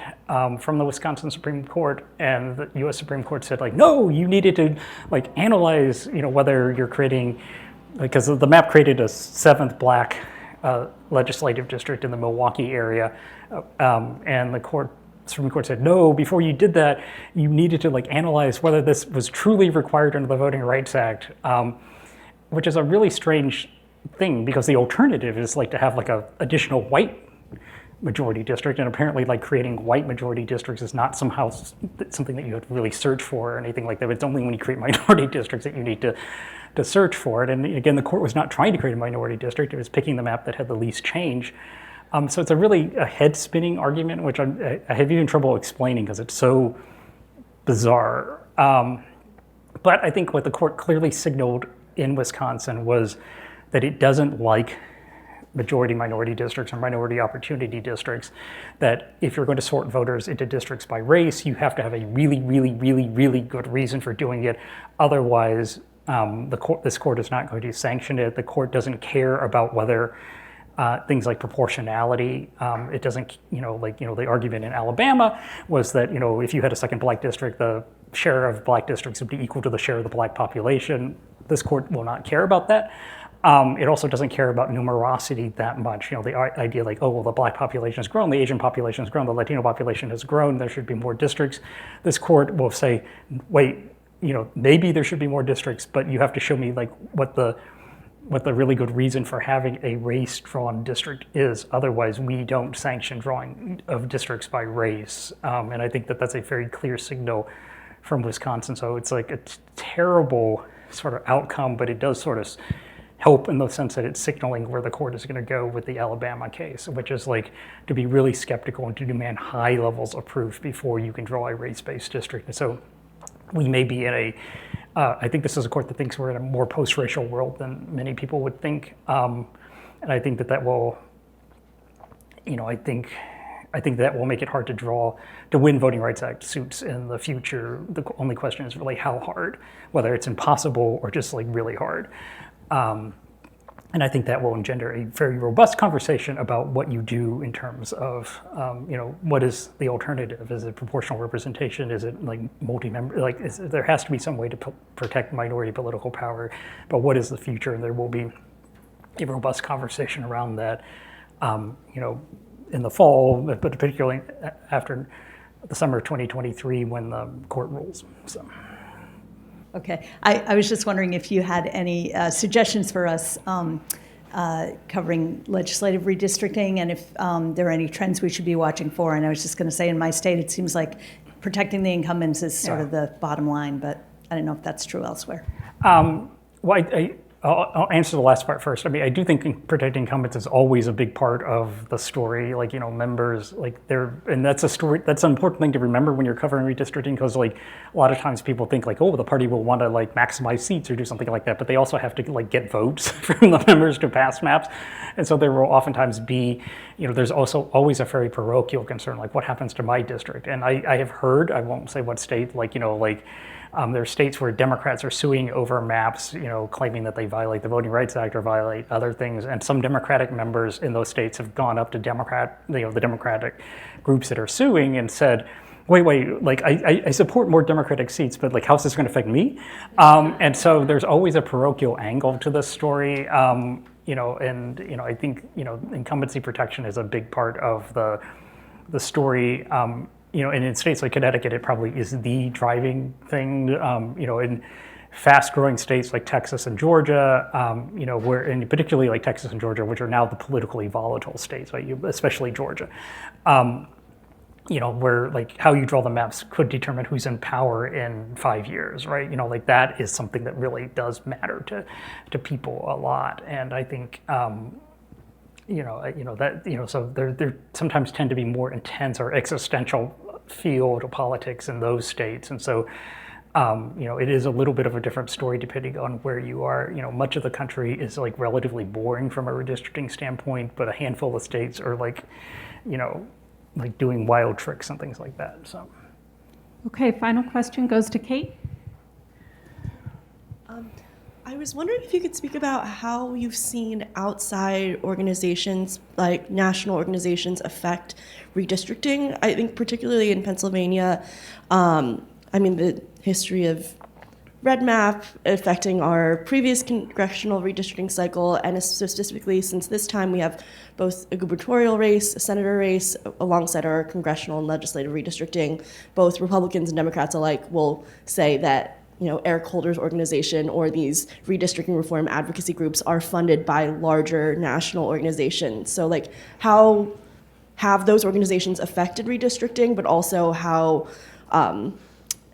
S2: from the Wisconsin Supreme Court, and the U.S. Supreme Court said, like, no, you needed to like analyze, whether you're creating, because the map created a 7th black legislative district in the Milwaukee area, and the Supreme Court said, no, before you did that, you needed to like analyze whether this was truly required under the Voting Rights Act, which is a really strange thing, because the alternative is like to have like a additional white majority district, and apparently like creating white majority districts is not somehow something that you have to really search for or anything like that. It's only when you create minority districts that you need to search for it. And again, the court was not trying to create a minority district, it was picking the map that had the least change. So it's a really head-spinning argument, which I have even trouble explaining because it's so bizarre. But I think what the court clearly signaled in Wisconsin was that it doesn't like majority minority districts or minority opportunity districts, that if you're going to sort voters into districts by race, you have to have a really, really, really, really good reason for doing it. Otherwise, this court is not going to sanction it. The court doesn't care about whether things like proportionality, it doesn't, the argument in Alabama was that, if you had a second black district, the share of black districts would be equal to the share of the black population. This court will not care about that. It also doesn't care about numerosity that much. The idea like, oh, well, the black population has grown, the Asian population has grown, the Latino population has grown, there should be more districts. This court will say, wait, maybe there should be more districts, but you have to show me like what the really good reason for having a race-drawn district is. Otherwise, we don't sanction drawing of districts by race. And I think that that's a very clear signal from Wisconsin. So it's like a terrible sort of outcome, but it does sort of help in the sense that it's signaling where the court is going to go with the Alabama case, which is like to be really skeptical and to demand high levels of proof before you can draw a race-based district. And so we may be in I think this is a court that thinks we're in a more post-racial world than many people would think. And I think that will, I think that will make it hard to win Voting Rights Act suits in the future. The only question is really how hard, whether it's impossible or just like really hard. And I think that will engender a very robust conversation about what you do in terms of, what is the alternative? Is it proportional representation? Is it like multi-member? There has to be some way to protect minority political power, but what is the future? And there will be a robust conversation around that, in the fall, but particularly after the summer of 2023 when the court rules. So.
S11: Okay, I was just wondering if you had any suggestions for us covering legislative redistricting, and if there are any trends we should be watching for. And I was just going to say, in my state, it seems like protecting the incumbents is sort of the bottom line, but I don't know if that's true elsewhere.
S2: I'll answer the last part first. I mean, I do think protecting incumbents is always a big part of the story. Like, members, and that's a story, that's an important thing to remember when you're covering redistricting, because like a lot of times people think like, oh, the party will want to like maximize seats or do something like that, but they also have to like get votes from the members to pass maps. And so there will oftentimes be, there's also always a very parochial concern, like what happens to my district? And I have heard, I won't say what state, there are states where Democrats are suing over maps, claiming that they violate the Voting Rights Act or violate other things. And some Democratic members in those states have gone up to the Democratic groups that are suing and said, wait, I support more Democratic seats, but like, how's this going to affect me? And so there's always a parochial angle to this story. I think, incumbency protection is a big part of the story. And in states like Connecticut, it probably is the driving thing. In fast-growing states like Texas and Georgia, and particularly like Texas and Georgia, which are now the politically volatile states, right? Especially Georgia, where like how you draw the maps could determine who's in power in 5 years, right? That is something that really does matter to people a lot, and I think. So there sometimes tend to be more intense or existential feel to politics in those states. And so, it is a little bit of a different story depending on where you are. Much of the country is like relatively boring from a redistricting standpoint, but a handful of states are like doing wild tricks and things like that. So.
S1: Okay, final question goes to Kate.
S12: I was wondering if you could speak about how you've seen outside organizations, like national organizations, affect redistricting. I think particularly in Pennsylvania, the history of red map affecting our previous congressional redistricting cycle, and so specifically since this time we have both a gubernatorial race, a senator race, alongside our congressional and legislative redistricting. Both Republicans and Democrats alike will say that Eric Holder's organization or these redistricting reform advocacy groups are funded by larger national organizations. So how have those organizations affected redistricting, but also how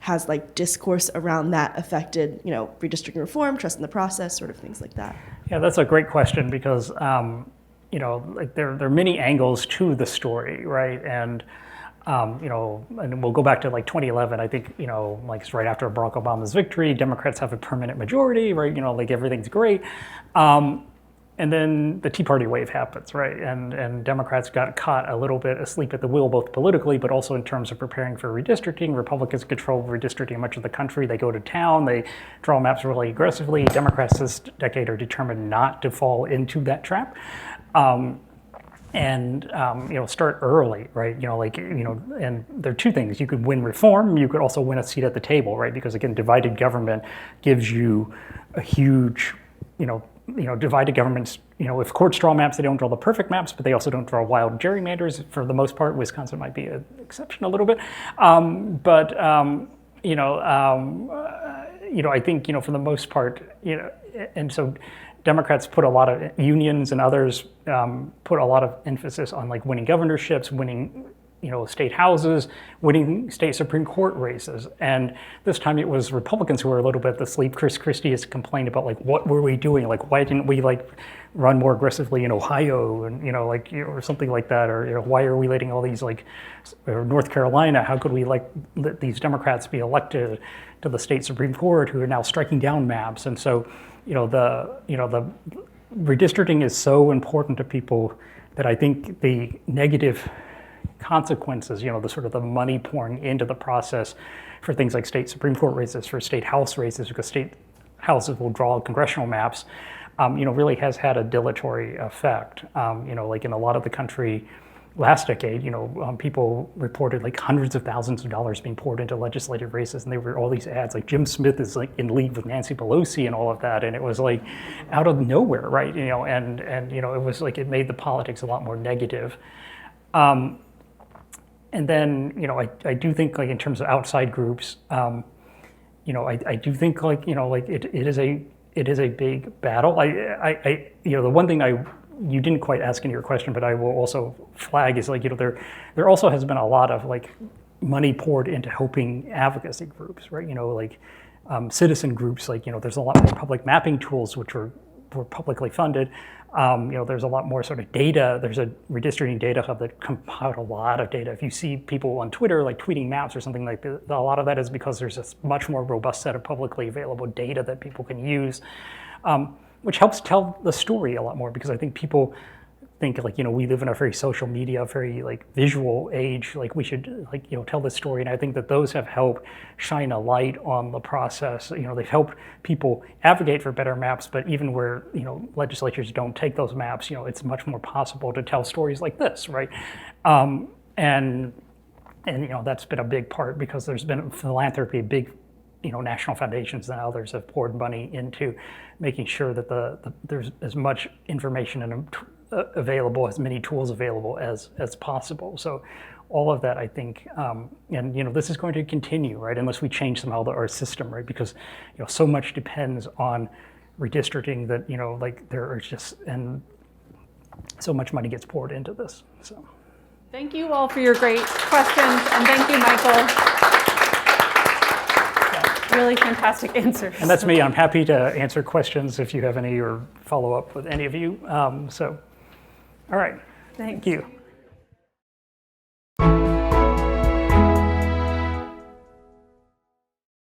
S12: has discourse around that affected redistricting reform, trust in the process, sort of things like that?
S2: Yeah, that's a great question because there are many angles to the story, right? And and we'll go back to 2011. I think it's right after Barack Obama's victory, Democrats have a permanent majority, right? Everything's great. And then the Tea Party wave happens, right? And Democrats got caught a little bit asleep at the wheel, both politically, but also in terms of preparing for redistricting. Republicans control redistricting much of the country. They go to town, they draw maps really aggressively. Democrats this decade are determined not to fall into that trap. Start early, right? And there are two things. You could win reform, you could also win a seat at the table, right? Because again, divided government gives you a huge, divided governments, if courts draw maps, they don't draw the perfect maps, but they also don't draw wild gerrymanders for the most part. Wisconsin might be an exception a little bit. I think, for the most part, and so Democrats put a lot of unions and others put a lot of emphasis on winning governorships, winning state houses, winning state Supreme Court races. And this time it was Republicans who were a little bit asleep. Chris Christie has complained about what were we doing? Why didn't we run more aggressively in Ohio and or something like that? Or why are we letting all these or North Carolina? How could we let these Democrats be elected to the state Supreme Court who are now striking down maps? And so the redistricting is so important to people that I think the negative consequences, the sort of the money pouring into the process for things like state Supreme Court races, for state House races, because state houses will draw congressional maps, really has had a dilatory effect. In a lot of the country last decade, people reported hundreds of thousands of dollars being poured into legislative races, and there were all these ads Jim Smith is in league with Nancy Pelosi and all of that, and it was out of nowhere, right? And it was it made the politics a lot more negative. And then, I do think in terms of outside groups, I do think it is a big battle. The one thing you didn't quite ask in your question, but I will also flag is there also has been a lot of money poured into helping advocacy groups, right? Citizen groups, there's a lot more public mapping tools which were publicly funded. There's a lot more sort of data. There's a redistricting data hub that compiled a lot of data. If you see people on Twitter tweeting maps or something like that, a lot of that is because there's a much more robust set of publicly available data that people can use, which helps tell the story a lot more, because I think people think we live in a very social media, very visual age, we should tell this story. And I think that those have helped shine a light on the process. They've helped people advocate for better maps, but even where legislatures don't take those maps, it's much more possible to tell stories like this, right? And that's been a big part, because there's been philanthropy, big national foundations and others have poured money into making sure that there's as much information and available, as many tools available as possible. So all of that, I think, and this is going to continue, right, unless we change somehow our system, right, because so much depends on redistricting that there are just, and so much money gets poured into this. So
S1: thank you all for your great questions, and thank you, Michael. Really fantastic answers.
S2: And that's me. I'm happy to answer questions if you have any, or follow up with any of you. All right.
S1: Thank
S2: you.